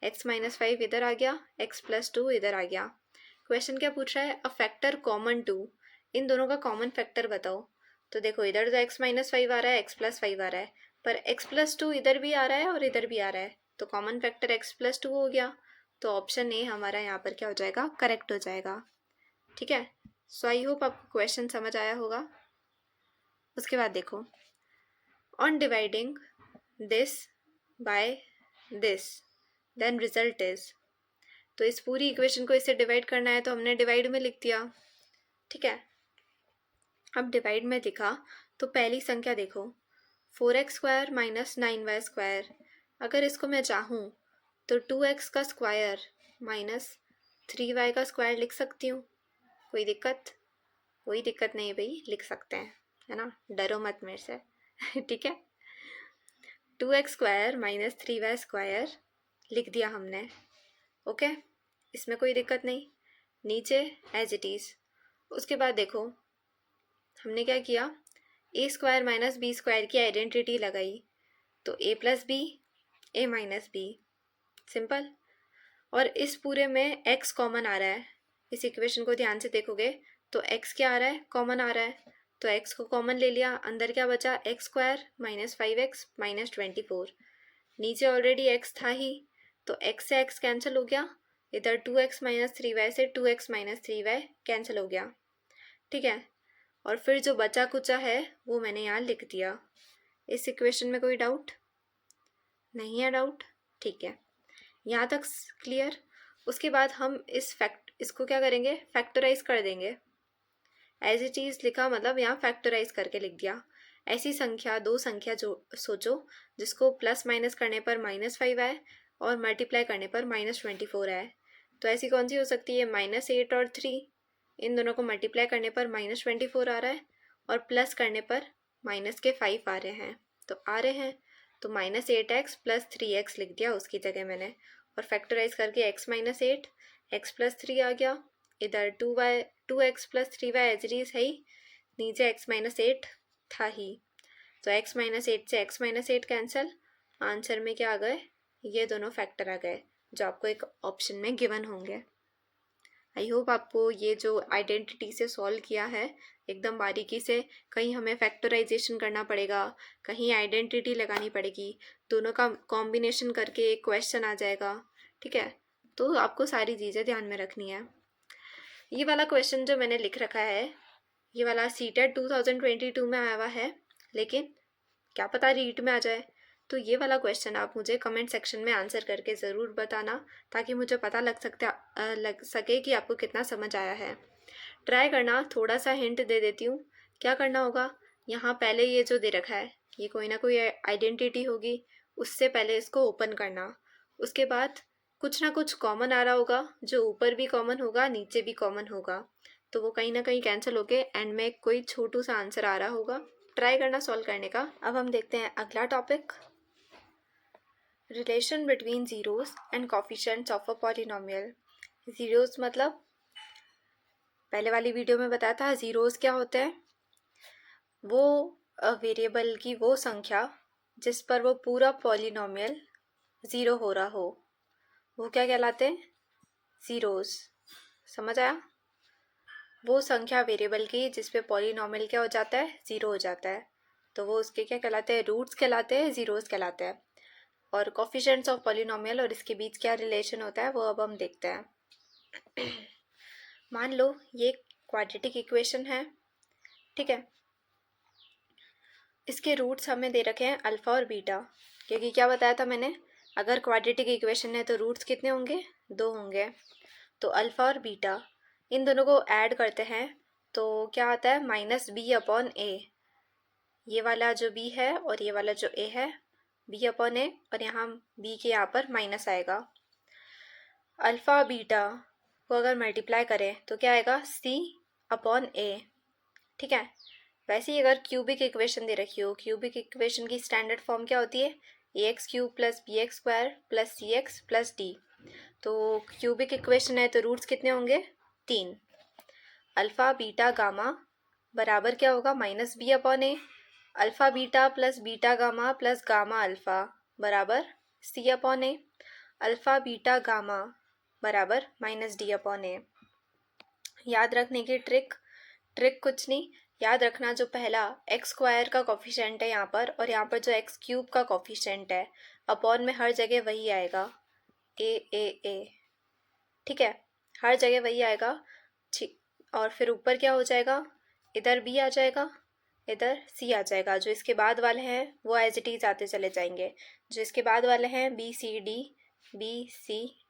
x माइनस 5 इधर आ गया, x प्लस 2 इधर आ गया। क्वेश्चन क्या पूछ रहा है, अ फैक्टर कॉमन टू, इन दोनों का कॉमन फैक्टर बताओ। तो देखो इधर तो x माइनस फाइव आ रहा है, x प्लस फाइव आ रहा है, पर x प्लस टू इधर भी आ रहा है और इधर भी आ रहा है, तो common factor x plus two हो गया। तो ऑप्शन ए हमारा यहाँ पर क्या हो जाएगा, करेक्ट हो जाएगा। ठीक है, सो आई होप आपको क्वेश्चन समझ आया होगा। उसके बाद देखो, on dividing this by this then result is, तो इस पूरी इक्वेशन को इससे डिवाइड करना है तो हमने डिवाइड में लिख दिया। ठीक है, अब डिवाइड में लिखा तो पहली संख्या देखो 4x square minus 9y square, अगर इसको मैं चाहूँ तो 2x का स्क्वायर माइनस 3y का स्क्वायर लिख सकती हूँ। कोई दिक्कत? कोई दिक्कत नहीं भाई, लिख सकते हैं, है ना, डरो मत मेरे से। ठीक है, 2x square minus 3y square लिख दिया हमने। ओके, इसमें कोई दिक्कत नहीं, नीचे एज इट इज़। उसके बाद देखो हमने क्या किया, ए स्क्वायर माइनस बी स्क्वायर की आइडेंटिटी लगाई, तो ए प्लस बी, ए माइनस बी, सिंपल। और इस पूरे में x कॉमन आ रहा है, इस इक्वेशन को ध्यान से देखोगे तो x क्या आ रहा है, कॉमन आ रहा है, तो x को कॉमन ले लिया, अंदर क्या बचा, x square minus 5x minus 24, नीचे ऑलरेडी x था ही, तो x से x कैंसिल हो गया, इधर 2x माइनस 3y से 2x माइनस 3y कैंसिल हो गया। ठीक है, और फिर जो बचा कुचा है वो मैंने यहाँ लिख दिया। इस इक्वेशन में कोई डाउट नहीं है? डाउट, ठीक है, यहाँ तक क्लियर। उसके बाद हम इसको क्या करेंगे, फैक्टराइज कर देंगे। एज इट इज़ लिखा मतलब यहाँ फैक्टराइज करके लिख दिया। ऐसी संख्या, दो संख्या जो सोचो जिसको प्लस माइनस करने पर -5 आए और मल्टीप्लाई करने पर -24 आए। तो ऐसी कौन सी हो सकती है, -8 और 3, इन दोनों को मल्टीप्लाई करने पर -24 आ रहा है और प्लस करने पर -5 आ रहे हैं, तो आ रहे हैं, तो -8x प्लस 3x लिख दिया उसकी जगह मैंने, और फैक्टराइज करके x माइनस 8 x प्लस 3 आ गया, इधर 2x plus 3y as it is है ही, नीचे x माइनस 8 था ही, तो x माइनस 8 से x माइनस 8 कैंसिल, आंसर में क्या आ गए, ये दोनों फैक्टर आ गए जो आपको एक ऑप्शन में गिवन होंगे। आई होप आपको ये जो आइडेंटिटी से सॉल्व किया है एकदम बारीकी से, कहीं हमें फैक्टराइजेशन करना पड़ेगा, कहीं आइडेंटिटी लगानी पड़ेगी, दोनों का कॉम्बिनेशन करके एक क्वेश्चन आ जाएगा। ठीक है, तो आपको सारी चीज़ें ध्यान में रखनी है। ये वाला क्वेश्चन जो मैंने लिख रखा है, ये वाला सीटेट 2022 में आया हुआ है, लेकिन क्या पता रीट में आ जाए, तो ये वाला क्वेश्चन आप मुझे कमेंट सेक्शन में आंसर करके ज़रूर बताना, ताकि मुझे पता लग सके कि आपको कितना समझ आया है। ट्राई करना, थोड़ा सा हिंट दे देती हूँ। क्या करना होगा, यहाँ पहले ये जो दे रखा है ये कोई ना कोई आइडेंटिटी होगी, उससे पहले इसको ओपन करना, उसके बाद कुछ ना कुछ कॉमन आ रहा होगा, जो ऊपर भी कॉमन होगा नीचे भी कॉमन होगा, तो वो कहीं ना कहीं कैंसिल होके एंड में कोई छोटू सा आंसर आ रहा होगा। ट्राई करना सॉल्व करने का। अब हम देखते हैं अगला topic, relation between zeros and coefficients of a polynomial. Zeros मतलब पहले वाली वीडियो में बताया था, जीरोस क्या होते हैं, वो वेरिएबल की वो संख्या जिस पर वो पूरा पॉलिनोमियल ज़ीरो हो रहा हो, वो क्या कहलाते हैं, जीरोस। समझ आया, वो संख्या वेरिएबल की जिस पे पॉलिनोमियल क्या हो जाता है, ज़ीरो हो जाता है, तो वो उसके क्या कहलाते हैं, रूट्स कहलाते हैं, जीरोस कहलाते हैं। और कोफिशिएंट्स ऑफ पॉलिनोमियल और इसके बीच क्या रिलेशन होता है वो अब हम देखते हैं। मान लो ये क्वाड्रेटिक इक्वेशन है, ठीक है, इसके रूट्स हमें दे रखे हैं अल्फ़ा और बीटा, क्योंकि क्या बताया था मैंने, अगर क्वाड्रेटिक इक्वेशन है तो रूट्स कितने होंगे, 2 होंगे, तो अल्फ़ा और बीटा इन दोनों को ऐड करते हैं तो क्या आता है, -b/a, ये वाला जो b है और ये वाला जो a है, b/a, और यहाँ b के यहाँ पर माइनस आएगा। अल्फ़ा बीटा को अगर मल्टीप्लाई करें तो क्या आएगा, c/a। ठीक है, वैसे ही अगर क्यूबिक इक्वेशन दे रखी हो, क्यूबिक इक्वेशन की स्टैंडर्ड फॉर्म क्या होती है, ax³ + bx² + cx + d, तो क्यूबिक इक्वेशन है तो रूट्स कितने होंगे, 3। अल्फ़ा बीटा गामा बराबर क्या होगा, -b/a, alpha beta plus beta gamma plus gamma alpha बराबर c/a, अल्फ़ा बीटा गामा बराबर -d/a। याद रखने की ट्रिक कुछ नहीं, याद रखना जो पहला एक्स स्क्वायर का कॉफिशेंट है यहाँ पर और यहाँ पर जो एक्स क्यूब का कॉफिशेंट है, अपॉन में हर जगह वही आएगा, ए। ठीक है, हर जगह वही आएगा। ठीक, और फिर ऊपर क्या हो जाएगा, इधर बी आ जाएगा, इधर सी आ जाएगा। जो इसके बाद वाले हैं वो एज इट इज आते चले जाएंगे। जो इसके बाद वाले हैं बी सी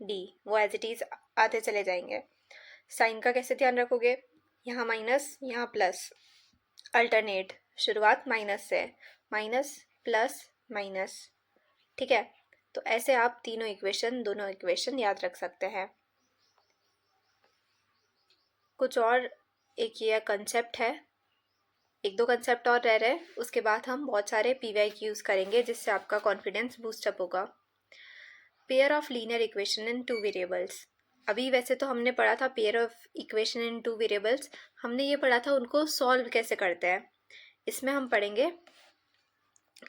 डी वो एज इट इज आते चले जाएंगे। साइन का कैसे ध्यान रखोगे, यहाँ माइनस यहाँ प्लस, अल्टरनेट, शुरुआत माइनस से, माइनस प्लस माइनस। ठीक है, तो ऐसे आप दोनों इक्वेशन याद रख सकते हैं। कुछ और एक ये कंसेप्ट है, एक दो कंसेप्ट और रह रहे हैं, उसके बाद हम बहुत सारे PYQ यूज़ करेंगे जिससे आपका कॉन्फिडेंस बूस्टअप होगा। Pair of linear equation in 2 variables. अभी वैसे तो हमने पढ़ा था pair of equation in 2 variables, हमने ये पढ़ा था उनको सॉल्व कैसे करते हैं। इसमें हम पढ़ेंगे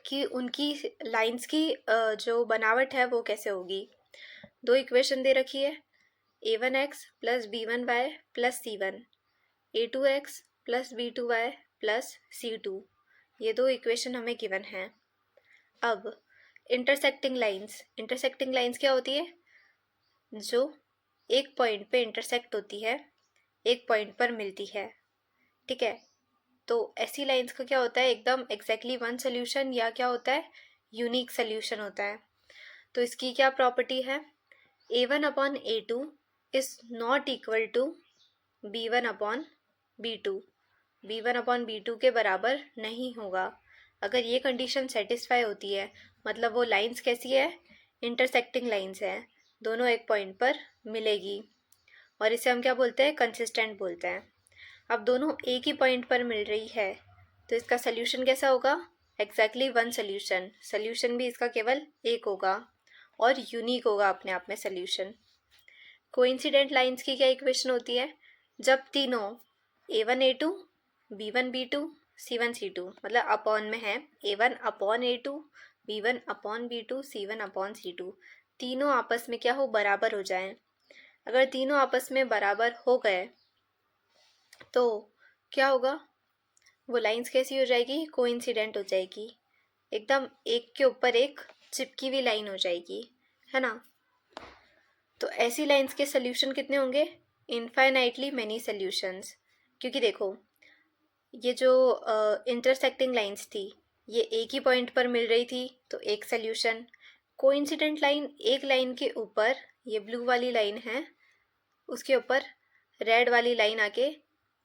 कि उनकी लाइंस की जो बनावट है वो कैसे होगी। दो इक्वेशन दे रखी है, a1x plus b1y plus c1, a2x plus b2y plus c2, ये दो इक्वेशन हमें गिवन हैं। अब इंटरसेक्टिंग लाइंस क्या होती है, जो एक पॉइंट पे इंटरसेक्ट होती है, एक पॉइंट पर मिलती है। ठीक है, तो ऐसी लाइंस का क्या होता है, एकदम एग्जैक्टली वन सोल्यूशन या क्या होता है, यूनिक सोल्यूशन होता है। तो इसकी क्या प्रॉपर्टी है, a1 upon a2 is not equal to b1 upon b2, b1 upon b2 के बराबर नहीं होगा। अगर ये कंडीशन सेटिस्फाई होती है, मतलब वो लाइंस कैसी है, इंटरसेक्टिंग लाइंस है, दोनों एक पॉइंट पर मिलेगी, और इसे हम क्या बोलते हैं, कंसिस्टेंट बोलते हैं। अब दोनों एक ही पॉइंट पर मिल रही है, तो इसका सोल्यूशन कैसा होगा, एग्जैक्टली वन सोल्यूशन भी इसका केवल एक होगा और यूनिक होगा अपने आप में सोल्यूशन। कोइंसिडेंट लाइंस की क्या इक्वेशन होती है, जब तीनों a1 a2 b1 b2 c1 c2 मतलब अपॉन में है, a1 upon a2 b1 upon b2 c1 upon c2, तीनों आपस में क्या हो, बराबर हो जाए। अगर तीनों आपस में बराबर हो गए तो क्या होगा, वो लाइंस कैसी हो जाएगी, कोइंसिडेंट हो जाएगी, एकदम एक के ऊपर एक चिपकी हुई लाइन हो जाएगी, है ना। तो ऐसी लाइंस के सोल्यूशन कितने होंगे, इनफाइनाइटली मैनी सोल्यूशंस। क्योंकि देखो ये जो इंटरसेक्टिंग लाइंस थी ये एक ही पॉइंट पर मिल रही थी तो एक सोल्यूशन। कोइंसिडेंट लाइन, एक लाइन के ऊपर, ये ब्लू वाली लाइन है, उसके ऊपर रेड वाली लाइन आके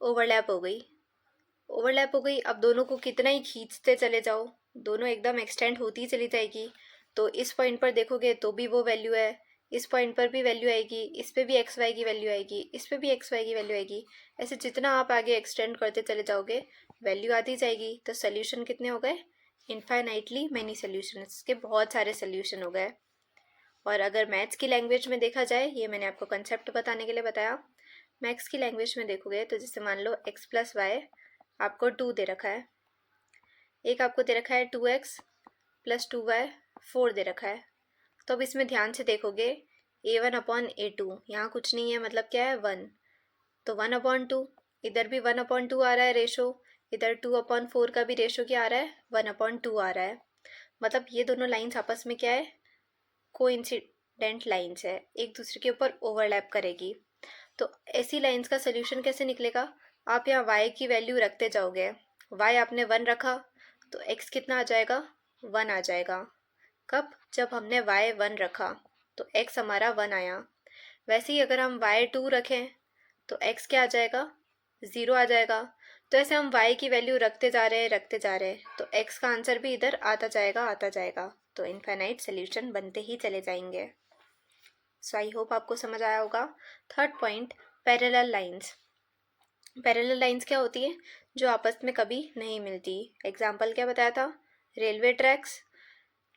ओवरलैप हो गई। अब दोनों को कितना ही खींचते चले जाओ, दोनों एकदम एक्सटेंड होती चली जाएगी। तो इस पॉइंट पर देखोगे तो भी वो वैल्यू है, इस पॉइंट पर भी वैल्यू आएगी, इस पे भी एक्स वाई की वैल्यू आएगी, इस पे भी एक्स वाई की वैल्यू आएगी। ऐसे जितना आप आगे एक्सटेंड करते चले जाओगे वैल्यू आती जाएगी। तो सोल्यूशन कितने हो गए, इनफाइनाइटली मैनी सोल्यूशन, इसके बहुत सारे सोल्यूशन हो गए। और अगर मैथ्स की लैंग्वेज में देखा जाए, ये मैंने आपको कंसेप्ट बताने के लिए बताया, मैथ्स की लैंग्वेज में देखोगे तो जैसे मान लो x प्लस वाई आपको 2 दे रखा है, एक आपको दे रखा है 2x प्लस 2y 4 दे रखा है। तो अब इसमें ध्यान से देखोगे a1 अपॉन a2 यहाँ कुछ नहीं है, मतलब क्या है 1, तो 1/2, इधर भी 1/2 आ रहा है रेशो, इधर 2/4 का भी रेशो क्या आ रहा है, 1/2 आ रहा है। मतलब ये दोनों लाइंस आपस में क्या है, कोइंसिडेंट लाइंस है, एक दूसरे के ऊपर ओवरलैप करेगी। तो ऐसी लाइंस का सोल्यूशन कैसे निकलेगा, आप यहाँ y की वैल्यू रखते जाओगे, y आपने 1 रखा तो x कितना आ जाएगा, 1 आ जाएगा। कब, जब हमने y 1 रखा तो x हमारा 1 आया। वैसे ही अगर हम y 2 रखें तो x क्या आ जाएगा, 0 आ जाएगा। तो ऐसे हम y की वैल्यू रखते जा रहे हैं तो x का आंसर भी इधर आता जाएगा। तो इनफाइनाइट सोल्यूशन बनते ही चले जाएंगे। सो आई होप आपको समझ आया होगा। Third point, parallel lines. Parallel lines क्या होती है, जो आपस में कभी नहीं मिलती। एग्जाम्पल क्या बताया था, रेलवे ट्रैक्स,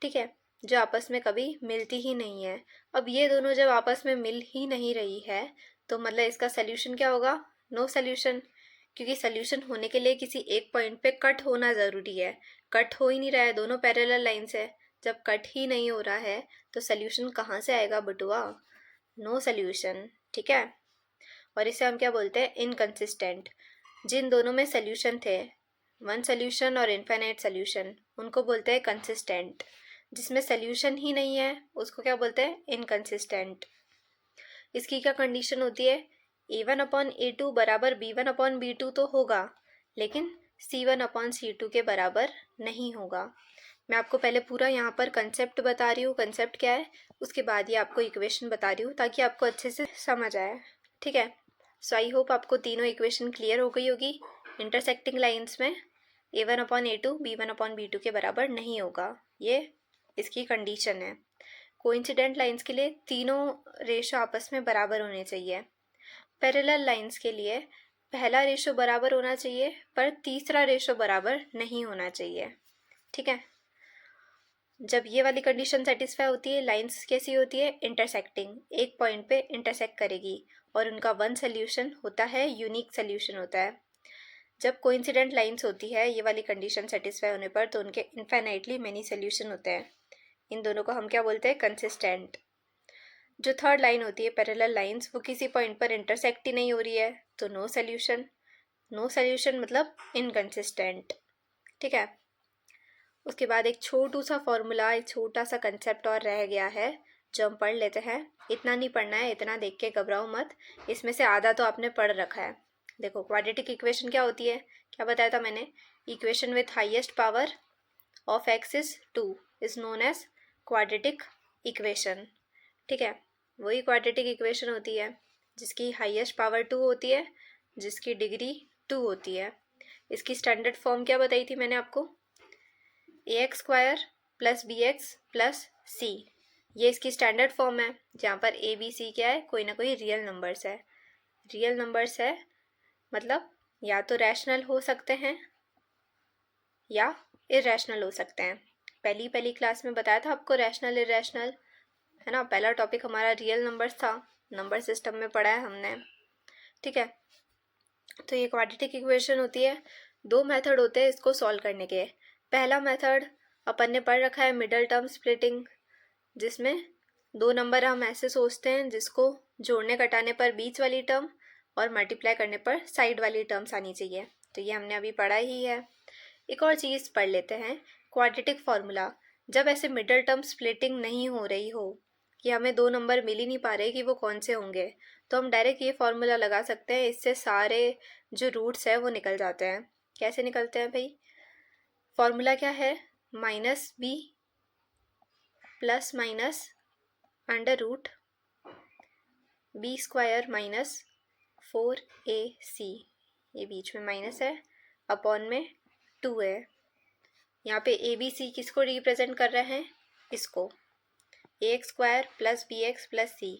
ठीक है, जो आपस में कभी मिलती ही नहीं है। अब ये दोनों जब आपस में मिल ही नहीं रही है तो मतलब इसका सोल्यूशन क्या होगा, नो सोल्यूशन। क्योंकि सोल्यूशन होने के लिए किसी एक पॉइंट पे कट होना ज़रूरी है, कट हो ही नहीं रहा है, दोनों पैरेलल लाइंस है। जब कट ही नहीं हो रहा है तो सोल्यूशन कहाँ से आएगा बटुआ, नो सोल्यूशन। ठीक है, और इसे हम क्या बोलते हैं, इनकंसिस्टेंट। जिन दोनों में सोल्यूशन थे, वन सोल्यूशन और इनफाइनाइट सोल्यूशन, उनको बोलते हैं कंसिस्टेंट। जिसमें सोल्यूशन ही नहीं है उसको क्या बोलते हैं, इनकंसिस्टेंट। इसकी क्या कंडीशन होती है, A1/A2 बराबर B1/B2 तो होगा, लेकिन C1/C2 के बराबर नहीं होगा। मैं आपको पहले पूरा यहाँ पर कंसेप्ट बता रही हूँ, कंसेप्ट क्या है, उसके बाद ये आपको इक्वेशन बता रही हूँ ताकि आपको अच्छे से समझ आए। ठीक है, सो आई होप आपको तीनों इक्वेशन क्लियर हो गई होगी। इंटरसेक्टिंग लाइंस में A1/A2 B1/B2 के बराबर नहीं होगा, ये इसकी कंडीशन है। कोइंसिडेंट लाइंस के लिए तीनों रेशो आपस में बराबर होने चाहिए। पैरेलल लाइंस के लिए पहला रेशो बराबर होना चाहिए पर तीसरा रेशो बराबर नहीं होना चाहिए। ठीक है, जब ये वाली कंडीशन सेटिस्फाई होती है, लाइंस कैसी होती है, इंटरसेक्टिंग, एक पॉइंट पे इंटरसेक्ट करेगी और उनका वन सोल्यूशन होता है, यूनिक सोल्यूशन होता है। जब कोइंसिडेंट लाइंस होती है ये वाली कंडीशन सेटिस्फाई होने पर, तो उनके इनफाइनाइटली मेनी सोल्यूशन होते हैं। इन दोनों को हम क्या बोलते हैं, कंसिस्टेंट। जो थर्ड लाइन होती है पैरेलल लाइंस, वो किसी पॉइंट पर इंटरसेक्ट ही नहीं हो रही है, तो नो सोल्यूशन। नो सोल्यूशन मतलब इनकंसिस्टेंट। ठीक है, उसके बाद एक छोटू सा फॉर्मूला, एक छोटा सा कंसेप्ट और रह गया है जो हम पढ़ लेते हैं। इतना नहीं पढ़ना है, इतना देख के घबराओ मत, इसमें से आधा तो आपने पढ़ रखा है। देखो, क्वाड्रेटिक इक्वेशन क्या होती है, क्या बताया था मैंने, equation with highest power of X is 2 is known as quadratic equation. ठीक है, वही क्वाड्रेटिक इक्वेशन होती है जिसकी हाईएस्ट पावर 2 होती है, जिसकी डिग्री 2 होती है। इसकी स्टैंडर्ड फॉर्म क्या बताई थी मैंने आपको, ax² + bx + c, ये इसकी स्टैंडर्ड फॉर्म है, जहाँ पर a b c क्या है, कोई ना कोई रियल नंबर्स है। रियल नंबर्स है मतलब या तो रैशनल हो सकते हैं या इरेशनल हो सकते हैं। पहली क्लास में बताया था आपको रैशनल इरेशनल, है ना, पहला टॉपिक हमारा रियल नंबर्स था, नंबर सिस्टम में पढ़ा है हमने। ठीक है, तो ये क्वाड्रेटिक इक्वेशन होती है। दो मेथड होते हैं इसको सॉल्व करने के। पहला मेथड अपन ने पढ़ रखा है मिडल टर्म स्प्लिटिंग, जिसमें दो नंबर हम ऐसे सोचते हैं जिसको जोड़ने घटाने पर बीच वाली टर्म और मल्टीप्लाई करने पर साइड वाली टर्म्स आनी चाहिए, तो ये हमने अभी पढ़ा ही है। एक और चीज़ पढ़ लेते हैं, क्वाड्रेटिक फार्मूला। जब ऐसे मिडल टर्म स्प्लिटिंग नहीं हो रही हो कि हमें दो नंबर मिल ही नहीं पा रहे कि वो कौन से होंगे, तो हम डायरेक्ट ये फार्मूला लगा सकते हैं, इससे सारे जो रूट्स है वो निकल जाते हैं। कैसे निकलते हैं भाई, फार्मूला क्या है, -b ± √b² - 4ac, ये बीच में माइनस है, अपॉन में 2 है। यहाँ पे ए बी सी किसको रिप्रेजेंट कर रहे हैं, इसको, ax² + bx + c।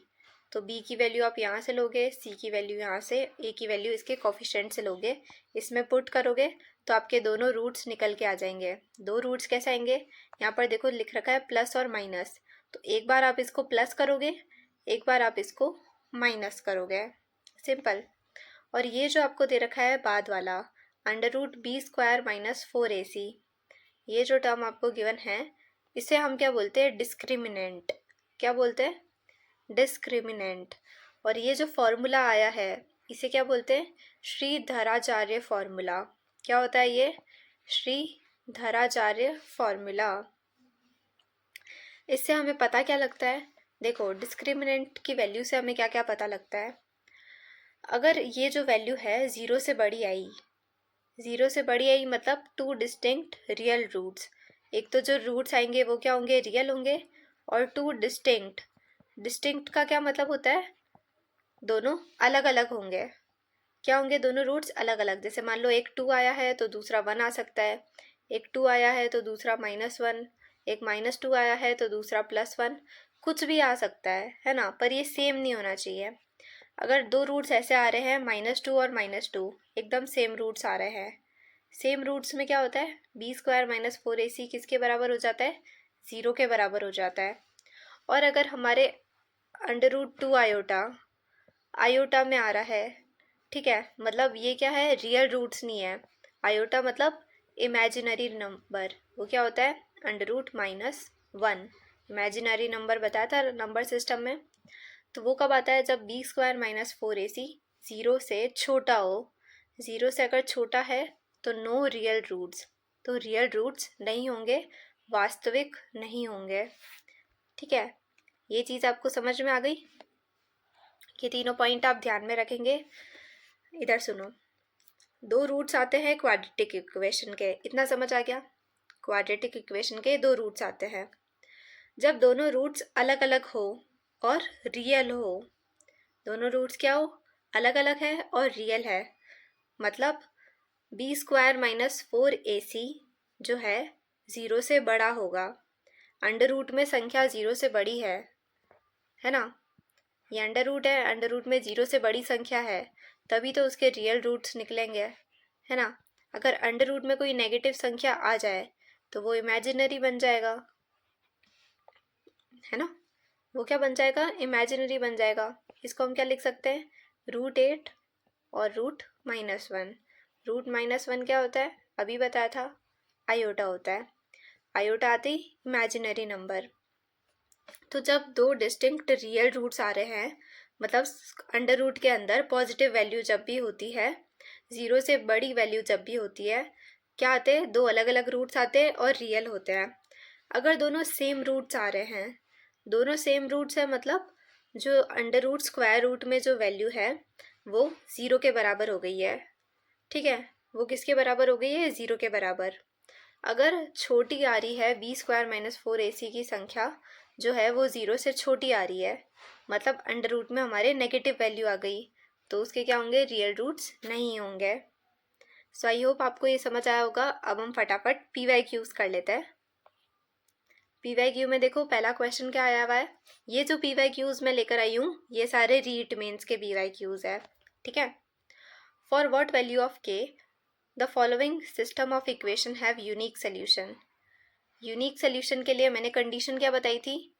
तो b की वैल्यू आप यहाँ से लोगे, c की वैल्यू यहाँ से, a की वैल्यू इसके कोफिशिएंट से लोगे, इसमें पुट करोगे तो आपके दोनों रूट्स निकल के आ जाएंगे। दो रूट्स कैसे आएंगे, यहाँ पर देखो लिख रखा है प्लस और माइनस, तो एक बार आप इसको प्लस करोगे, एक बार आप इसको माइनस करोगे, सिंपल। और ये जो आपको दे रखा है बाद वाला √b² - 4ac, ये जो टर्म आपको गिवन है, इसे हम क्या बोलते हैं, डिस्क्रिमिनेंट। क्या बोलते हैं, डिस्क्रिमिनेंट। और ये जो फॉर्मूला आया है इसे क्या बोलते हैं, श्रीधराचार्य फॉर्मूला। क्या होता है ये, श्रीधराचार्य फॉर्मूला। इससे हमें पता क्या लगता है, देखो डिस्क्रिमिनेंट की वैल्यू से हमें क्या क्या पता लगता है। अगर ये जो वैल्यू है 0 से बड़ी आई, 0 से बड़ी आई मतलब 2 डिस्टिंक्ट रियल रूट्स, एक तो जो रूट्स आएंगे वो क्या होंगे, रियल होंगे, और 2 डिस्टिंक्ट, डिस्टिंक्ट का क्या मतलब होता है, दोनों अलग अलग होंगे। क्या होंगे, दोनों रूट्स अलग अलग। जैसे मान लो एक 2 आया है तो दूसरा 1 आ सकता है, एक 2 आया है तो दूसरा -1, एक -2 आया है तो दूसरा +1, कुछ भी आ सकता है ना, पर ये सेम नहीं होना चाहिए। अगर दो रूट्स ऐसे आ रहे हैं -2 और -2, एकदम सेम रूट्स आ रहे हैं, सेम रूट्स में क्या होता है, b² - 4ac किसके बराबर हो जाता है, 0 के बराबर हो जाता है। और अगर हमारे √2 आयोटा में आ रहा है, ठीक है, मतलब ये क्या है, रियल रूट्स नहीं है, आयोटा मतलब इमेजिनरी नंबर, वो क्या होता है, √-1, इमेजिनरी नंबर बताया था नंबर सिस्टम में। तो वो कब आता है, जब b² - 4ac ज़ीरो से छोटा हो, ज़ीरो से अगर छोटा है तो नो रियल रूट्स, तो रियल रूट्स नहीं होंगे, वास्तविक नहीं होंगे। ठीक है, ये चीज़ आपको समझ में आ गई? ये तीनों पॉइंट आप ध्यान में रखेंगे। इधर सुनो, दो रूट्स आते हैं क्वाड्रेटिक इक्वेशन के, इतना समझ आ गया? क्वाड्रेटिक इक्वेशन के दो रूट्स आते हैं। जब दोनों रूट्स अलग अलग हो और रियल हो, दोनों रूट्स क्या हो? अलग अलग है और रियल है, मतलब बी स्क्वायर माइनस 4ac जो है ज़ीरो से बड़ा होगा। अंडर रूट में संख्या ज़ीरो से बड़ी है ना? ये अंडर रूट है, अंडर रूट में ज़ीरो से बड़ी संख्या है, तभी तो उसके रियल रूट्स निकलेंगे, है ना? अगर अंडर रूट में कोई नेगेटिव संख्या आ जाए तो वो इमेजिनरी बन जाएगा, है ना? वो क्या बन जाएगा? इमेजिनरी बन जाएगा। इसको हम क्या लिख सकते हैं? √8 और √-1। √-1 क्या होता है? अभी बताया था, आयोटा होता है। आयोटा आते ही इमेजिनरी नंबर। तो जब दो डिस्टिंक्ट रियल रूट्स आ रहे हैं, मतलब अंडर रूट के अंदर पॉजिटिव वैल्यू जब भी होती है, ज़ीरो से बड़ी वैल्यू जब भी होती है, क्या आते हैं? दो अलग अलग रूट्स आते हैं और रियल होते हैं। अगर दोनों सेम रूट्स आ रहे हैं, दोनों सेम रूट्स है, मतलब जो अंडर रूट स्क्वायर रूट में जो वैल्यू है वो ज़ीरो के बराबर हो गई है। ठीक है, वो किसके बराबर हो गई है? ज़ीरो के बराबर। अगर छोटी आ रही है बी स्क्वायर माइनस 4ac की संख्या जो है वो ज़ीरो से छोटी आ रही है, मतलब अंडर रूट में हमारे नेगेटिव वैल्यू आ गई, तो उसके क्या होंगे? रियल रूट्स नहीं होंगे। सो आई होप आपको ये समझ आया होगा। अब हम फटाफट PYQs कर लेते हैं। PYQ में देखो पहला क्वेश्चन क्या आया हुआ है। ये जो PYQs मैं लेकर आई हूँ ये सारे रीट मेंस के PYQs है। ठीक है, for what value of k the following system of equation have unique solution. Unique solution के लिए मैंने कंडीशन क्या बताई थी?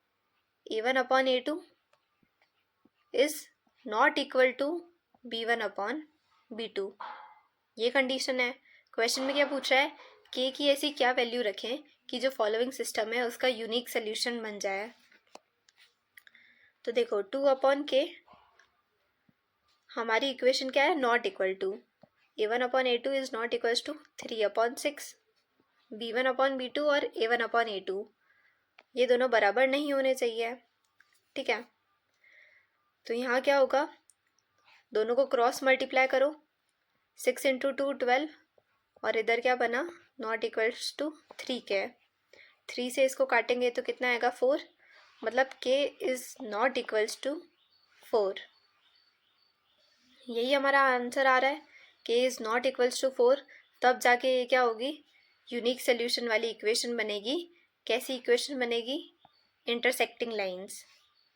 a1/a2 is not equal to b1/b2, ये कंडीशन है। क्वेश्चन में क्या पूछ रहा है? k की ऐसी क्या वैल्यू रखें कि जो फॉलोइंग सिस्टम है उसका यूनिक सोल्यूशन बन जाए। तो देखो 2/k हमारी इक्वेशन क्या है? Not equal to a1/a2 is not equal to 3/6, b1/b2 और a1/a2 ये दोनों बराबर नहीं होने चाहिए। ठीक है, तो यहाँ क्या होगा? दोनों को क्रॉस मल्टीप्लाई करो, 6 × 2 12, और इधर क्या बना? Not equals to 3k। 3 से इसको काटेंगे तो कितना आएगा? 4, मतलब k is not equals to 4। यही हमारा आंसर आ रहा है, k is not equals to 4। तब जाके ये क्या होगी? यूनिक सोल्यूशन वाली इक्वेशन बनेगी। कैसी इक्वेशन बनेगी? Intersecting lines.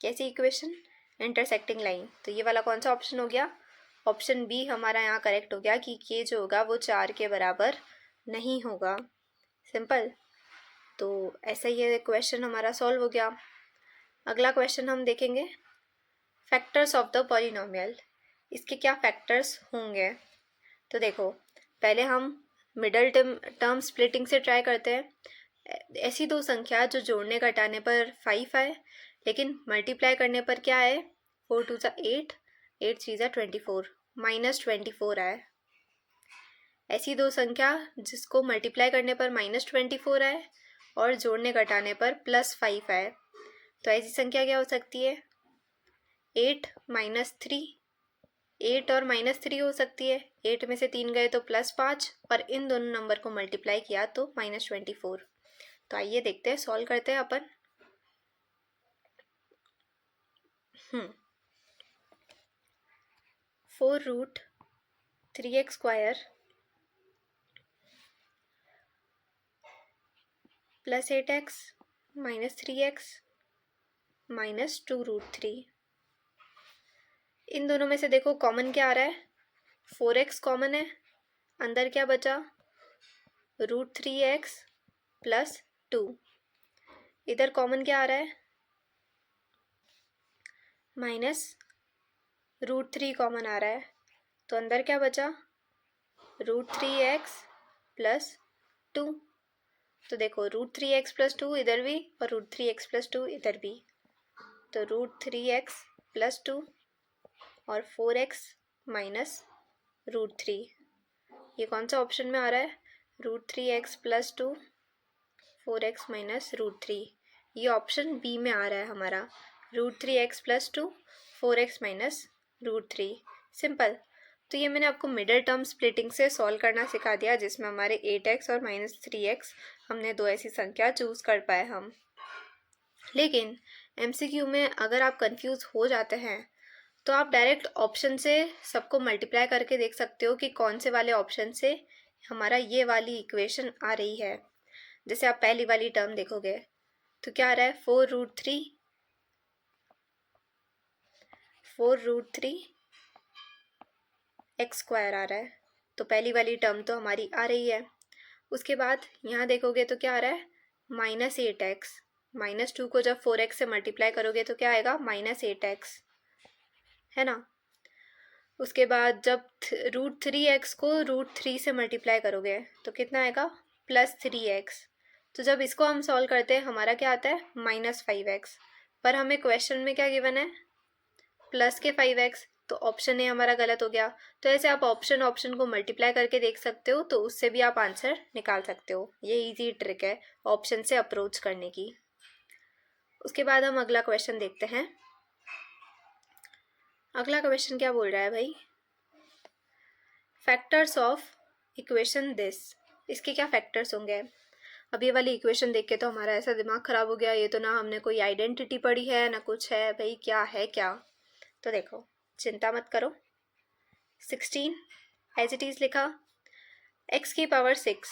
कैसी इक्वेशन? Intersecting line. तो ये वाला कौन सा ऑप्शन हो गया? ऑप्शन बी हमारा यहाँ करेक्ट हो गया कि k जो होगा वो 4 के बराबर नहीं होगा। सिंपल। तो ऐसा ये क्वेश्चन हमारा सॉल्व हो गया। अगला क्वेश्चन हम देखेंगे, फैक्टर्स ऑफ द पॉलिनोमियल। इसके क्या फैक्टर्स होंगे? तो देखो पहले हम मिडल टर्म स्प्लिटिंग से ट्राई करते हैं। ऐसी दो संख्या जो जोड़ने घटाने पर 5 आए, लेकिन मल्टीप्लाई करने पर क्या आए? 4 2 8, 8 3 24, -24 आए। ऐसी दो संख्या जिसको मल्टीप्लाई करने पर -24 आए और जोड़ने घटाने पर +5 आए, तो ऐसी संख्या क्या हो सकती है? 8 -3, 8 और -3 हो सकती है। 8 में से 3 गए तो +5, और इन दोनों नंबर को मल्टीप्लाई किया तो -24। तो आइए देखते हैं, सॉल्व करते हैं अपन। 4√3x² + 8x - 3x - 2√3। इन दोनों में से देखो कॉमन क्या आ रहा है? 4x कॉमन है, अंदर क्या बचा? √3x + 2। इधर कॉमन क्या आ रहा है? -√3 कॉमन आ रहा है, तो अंदर क्या बचा? √3x + 2। तो देखो √3x + 2 इधर भी और √3x + 2 इधर भी, तो √3x + 2 और 4x माइनस √3। ये कौन सा ऑप्शन में आ रहा है? √3x + 2 4x minus √3। ये ऑप्शन बी में आ रहा है हमारा, √3x + 2 4x माइनस √3। सिंपल। तो ये मैंने आपको मिडिल टर्म स्प्लिटिंग से सॉल्व करना सिखा दिया, जिसमें हमारे 8x और -3x हमने दो ऐसी संख्या चूज कर पाए हम। लेकिन MCQ में अगर आप कंफ्यूज हो जाते हैं तो आप डायरेक्ट ऑप्शन से सबको मल्टीप्लाई करके देख सकते हो कि कौन से वाले ऑप्शन से हमारा ये वाली इक्वेशन आ रही है। जैसे आप पहली वाली टर्म देखोगे तो क्या आ रहा है? 4√3 x² आ रहा है। तो पहली वाली टर्म तो हमारी आ रही है। उसके बाद यहाँ देखोगे तो क्या आ रहा है? -8x। -2 को जब 4x से मल्टीप्लाई करोगे तो क्या आएगा? -8x, है ना। उसके बाद जब √3x को √3 से मल्टीप्लाई करोगे तो कितना आएगा? +3x। तो जब इसको हम सॉल्व करते हैं हमारा क्या आता है? -5x। पर हमें क्वेश्चन में क्या गिवन है? प्लस के 5x। तो ऑप्शन ए हमारा गलत हो गया। तो ऐसे आप ऑप्शन को मल्टीप्लाई करके देख सकते हो, तो उससे भी आप आंसर निकाल सकते हो। ये इजी ट्रिक है ऑप्शन से अप्रोच करने की। उसके बाद हम अगला क्वेश्चन देखते हैं। अगला क्वेश्चन क्या बोल रहा है भाई? Factors of equation this. इसके क्या फैक्टर्स होंगे? अब ये वाली इक्वेशन देख के तो हमारा ऐसा दिमाग खराब हो गया, ये तो ना हमने कोई आइडेंटिटी पढ़ी है ना कुछ है, भाई क्या है क्या। तो देखो, चिंता मत करो। 16 एज इट इज़ लिखा। x⁻6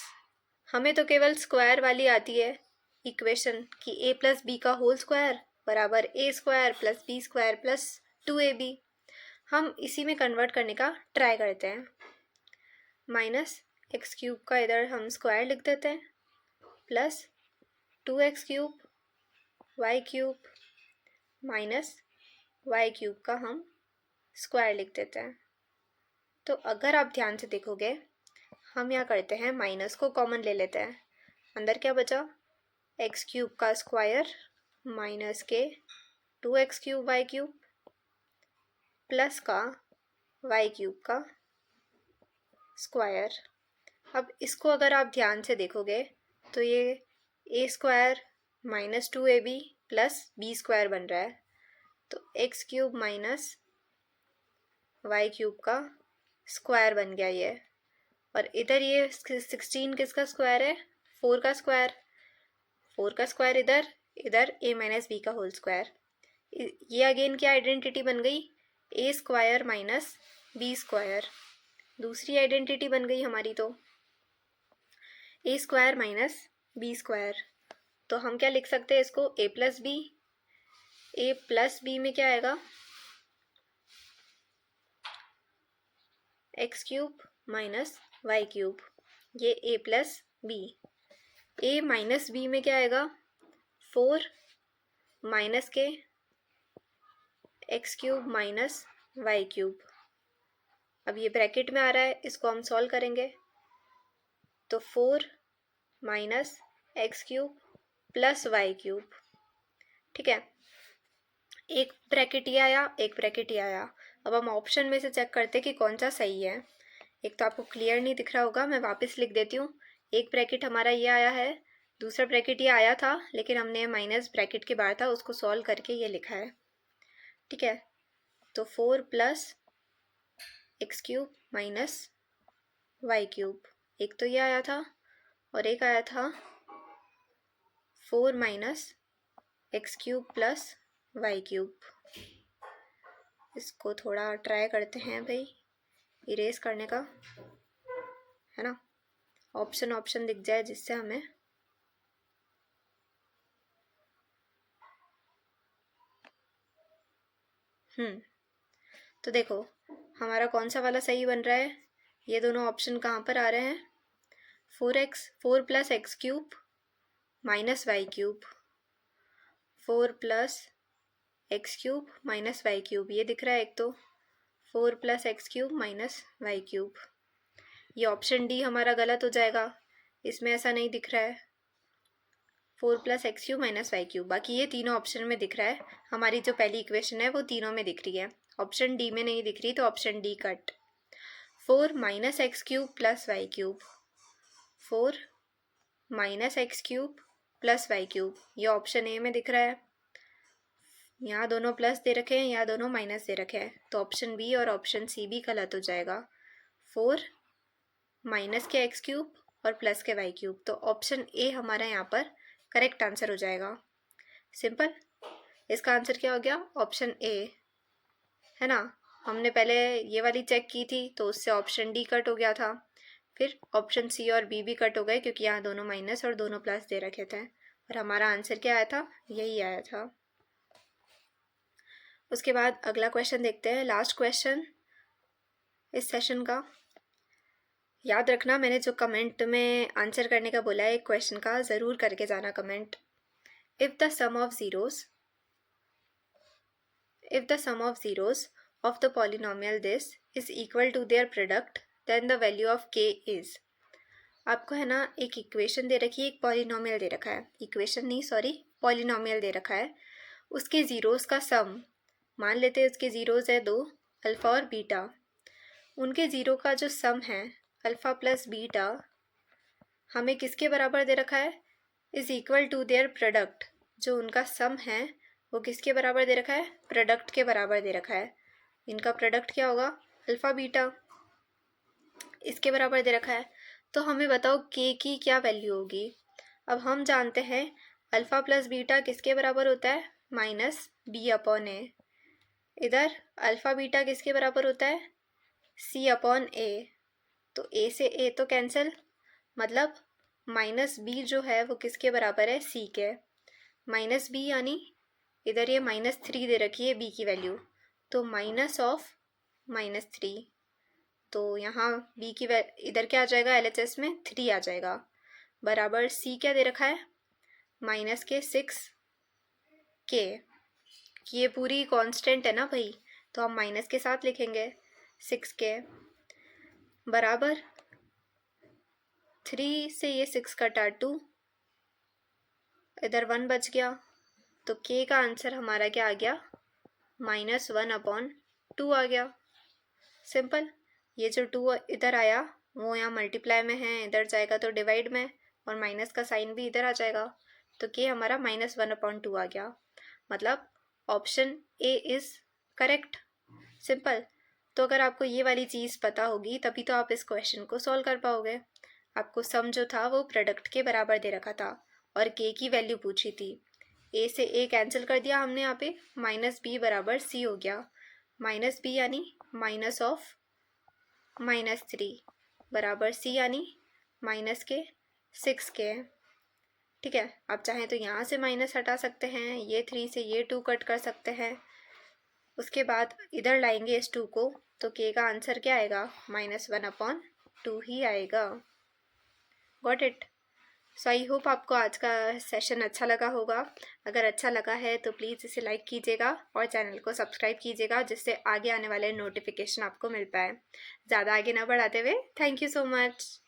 हमें तो केवल स्क्वायर वाली आती है इक्वेशन कि a + b का होल स्क्वायर बराबर a² + b² + 2ab। हम इसी में कन्वर्ट करने का ट्राई करते हैं। -x³ का इधर हम स्क्वायर लिख देते हैं, प्लस 2x³ y³ -y³ का हम स्क्वायर लिख देते हैं। तो अगर आप ध्यान से देखोगे, हम यहाँ करते हैं माइनस को कॉमन ले लेते हैं। अंदर क्या बचा? x³ का स्क्वायर माइनस के 2x³ y³ प्लस का y³ का स्क्वायर। अब इसको अगर आप ध्यान से देखोगे तो ये a² - 2ab + b² बन रहा है। तो x³ माइनस y³ का स्क्वायर बन गया ये। और इधर ये 16 किसका स्क्वायर है? 4 का स्क्वायर। 4 का स्क्वायर इधर a - b का होल स्क्वायर। ये अगेन क्या आइडेंटिटी बन गई? a² - b²। दूसरी आइडेंटिटी बन गई हमारी तो a² - b²। तो हम क्या लिख सकते हैं इसको? a + b में क्या आएगा? x³ - y³। ये a + b। a - b में क्या आएगा? 4 माइनस के x³ - y³। अब ये ब्रैकेट में आ रहा है, इसको हम सॉल्व करेंगे तो 4 माइनस x³ + y³। ठीक है, एक ब्रैकेट ये आया, एक ब्रैकेट ये आया। अब हम ऑप्शन में से चेक करते हैं कि कौन सा सही है। एक तो आपको क्लियर नहीं दिख रहा होगा, मैं वापस लिख देती हूँ। एक ब्रैकेट हमारा ये आया है, दूसरा ब्रैकेट ये आया था, लेकिन हमने माइनस ब्रैकेट के बाहर था उसको सॉल्व करके ये लिखा है। ठीक है, तो 4 + x³ - y³। एक तो ये आया था और एक आया था 4 माइनस x³ + y³। इसको थोड़ा ट्राई करते हैं भाई इरेज करने का, है ना। ऑप्शन दिख जाए जिससे हमें तो देखो हमारा कौन सा वाला सही बन रहा है। ये दोनों ऑप्शन कहाँ पर आ रहे हैं? 4 + x³ - y³। 4 + x³ - y³, ये दिख रहा है एक तो। 4 + x³ - y³। ये ऑप्शन डी हमारा गलत हो जाएगा, इसमें ऐसा नहीं दिख रहा है 4 + x³ - y³। बाकी ये तीनों ऑप्शन में दिख रहा है। हमारी जो पहली इक्वेशन है वो तीनों में दिख रही है। ऑप्शन डी में नहीं दिख रही तो option D cut. 4 minus X cube plus Y cube, 4 minus X cube plus Y cube, ये ऑप्शन ए में दिख रहा है। यहाँ दोनों प्लस दे रखे हैं, यहाँ दोनों माइनस दे रखे हैं, तो ऑप्शन बी और ऑप्शन सी भी गलत हो जाएगा। 4 माइनस के एक्स क्यूब और प्लस के वाई क्यूब, तो ऑप्शन ए हमारा यहाँ पर करेक्ट आंसर हो जाएगा। सिंपल, इसका आंसर क्या हो गया? ऑप्शन ए, है ना। हमने पहले ये वाली चेक की थी तो उससे ऑप्शन डी कट हो गया था, फिर ऑप्शन सी और बी भी कट हो गए क्योंकि यहाँ दोनों माइनस और दोनों प्लस दे रखे थे, और हमारा आंसर क्या आया था? यही आया था। उसके बाद अगला क्वेश्चन देखते हैं, लास्ट क्वेश्चन इस सेशन का। याद रखना, मैंने जो कमेंट में आंसर करने का बोला है एक क्वेश्चन का, ज़रूर करके जाना comment. If the sum of zeros of the polynomial this is equal to their product, then the value of k is। आपको है ना एक इक्वेशन दे रखी है, एक पॉलिनोमियल दे रखा है, इक्वेशन नहीं सॉरी पॉलिनोमियल दे रखा है, उसके ज़ीरोज़ का सम मान लेते हैं, उसके ज़ीरोज़ है 2 अल्फ़ा और बीटा, उनके ज़ीरो का जो सम है अल्फ़ा प्लस बीटा हमें किसके बराबर दे रखा है? Is equal to their product, जो उनका सम है वो किसके बराबर दे रखा है? प्रोडक्ट के बराबर दे रखा है। इनका प्रोडक्ट क्या होगा? अल्फ़ा बीटा, इसके बराबर दे रखा है। तो हमें बताओ के की क्या वैल्यू होगी? अब हम जानते हैं अल्फ़ा प्लस बीटा किसके बराबर होता है? माइनस बी अपॉन ए। इधर अल्फ़ा बीटा किसके बराबर होता है? सी अपॉन ए। तो ए से ए तो कैंसिल, मतलब माइनस बी जो है वो किसके बराबर है? सी के। माइनस बी यानी इधर ये -3 दे रखी है बी की वैल्यू, तो माइनस ऑफ -3, तो यहाँ बी की इधर क्या आ जाएगा? LHS में 3 आ जाएगा, बराबर सी क्या दे रखा है? माइनस के 6 के। ये पूरी कांस्टेंट है ना भाई, तो हम माइनस के साथ लिखेंगे 6 के, बराबर 3 से ये 6 कटा 2, इधर 1 बच गया, तो के का आंसर हमारा क्या आ गया? -1/2 आ गया। सिंपल, ये जो 2 इधर आया वो यहाँ मल्टीप्लाई में है, इधर जाएगा तो डिवाइड में, और माइनस का साइन भी इधर आ जाएगा, तो के हमारा -1/2 आ गया। मतलब option A is correct. Simple. तो अगर आपको ये वाली चीज़ पता होगी तभी तो आप इस क्वेश्चन को सॉल्व कर पाओगे। आपको सम जो था वो प्रोडक्ट के बराबर दे रखा था और के की वैल्यू पूछी थी। ए से ए कैंसिल कर दिया हमने, यहाँ पे -b बराबर सी हो गया। -b यानी माइनस ऑफ -3 बराबर सी यानी माइनस के 6 के। ठीक है, आप चाहें तो यहाँ से माइनस हटा सकते हैं, ये 3 से ये 2 कट कर सकते हैं, उसके बाद इधर लाएंगे इस 2 को, तो के का आंसर क्या आएगा? -1/2 ही आएगा। Got it? So I hope आपको आज का सेशन अच्छा लगा होगा। अगर अच्छा लगा है तो प्लीज़ इसे लाइक कीजिएगा और चैनल को सब्सक्राइब कीजिएगा, जिससे आगे आने वाले नोटिफिकेशन आपको मिल पाए। ज़्यादा आगे ना बढ़ाते हुए, थैंक यू सो मच।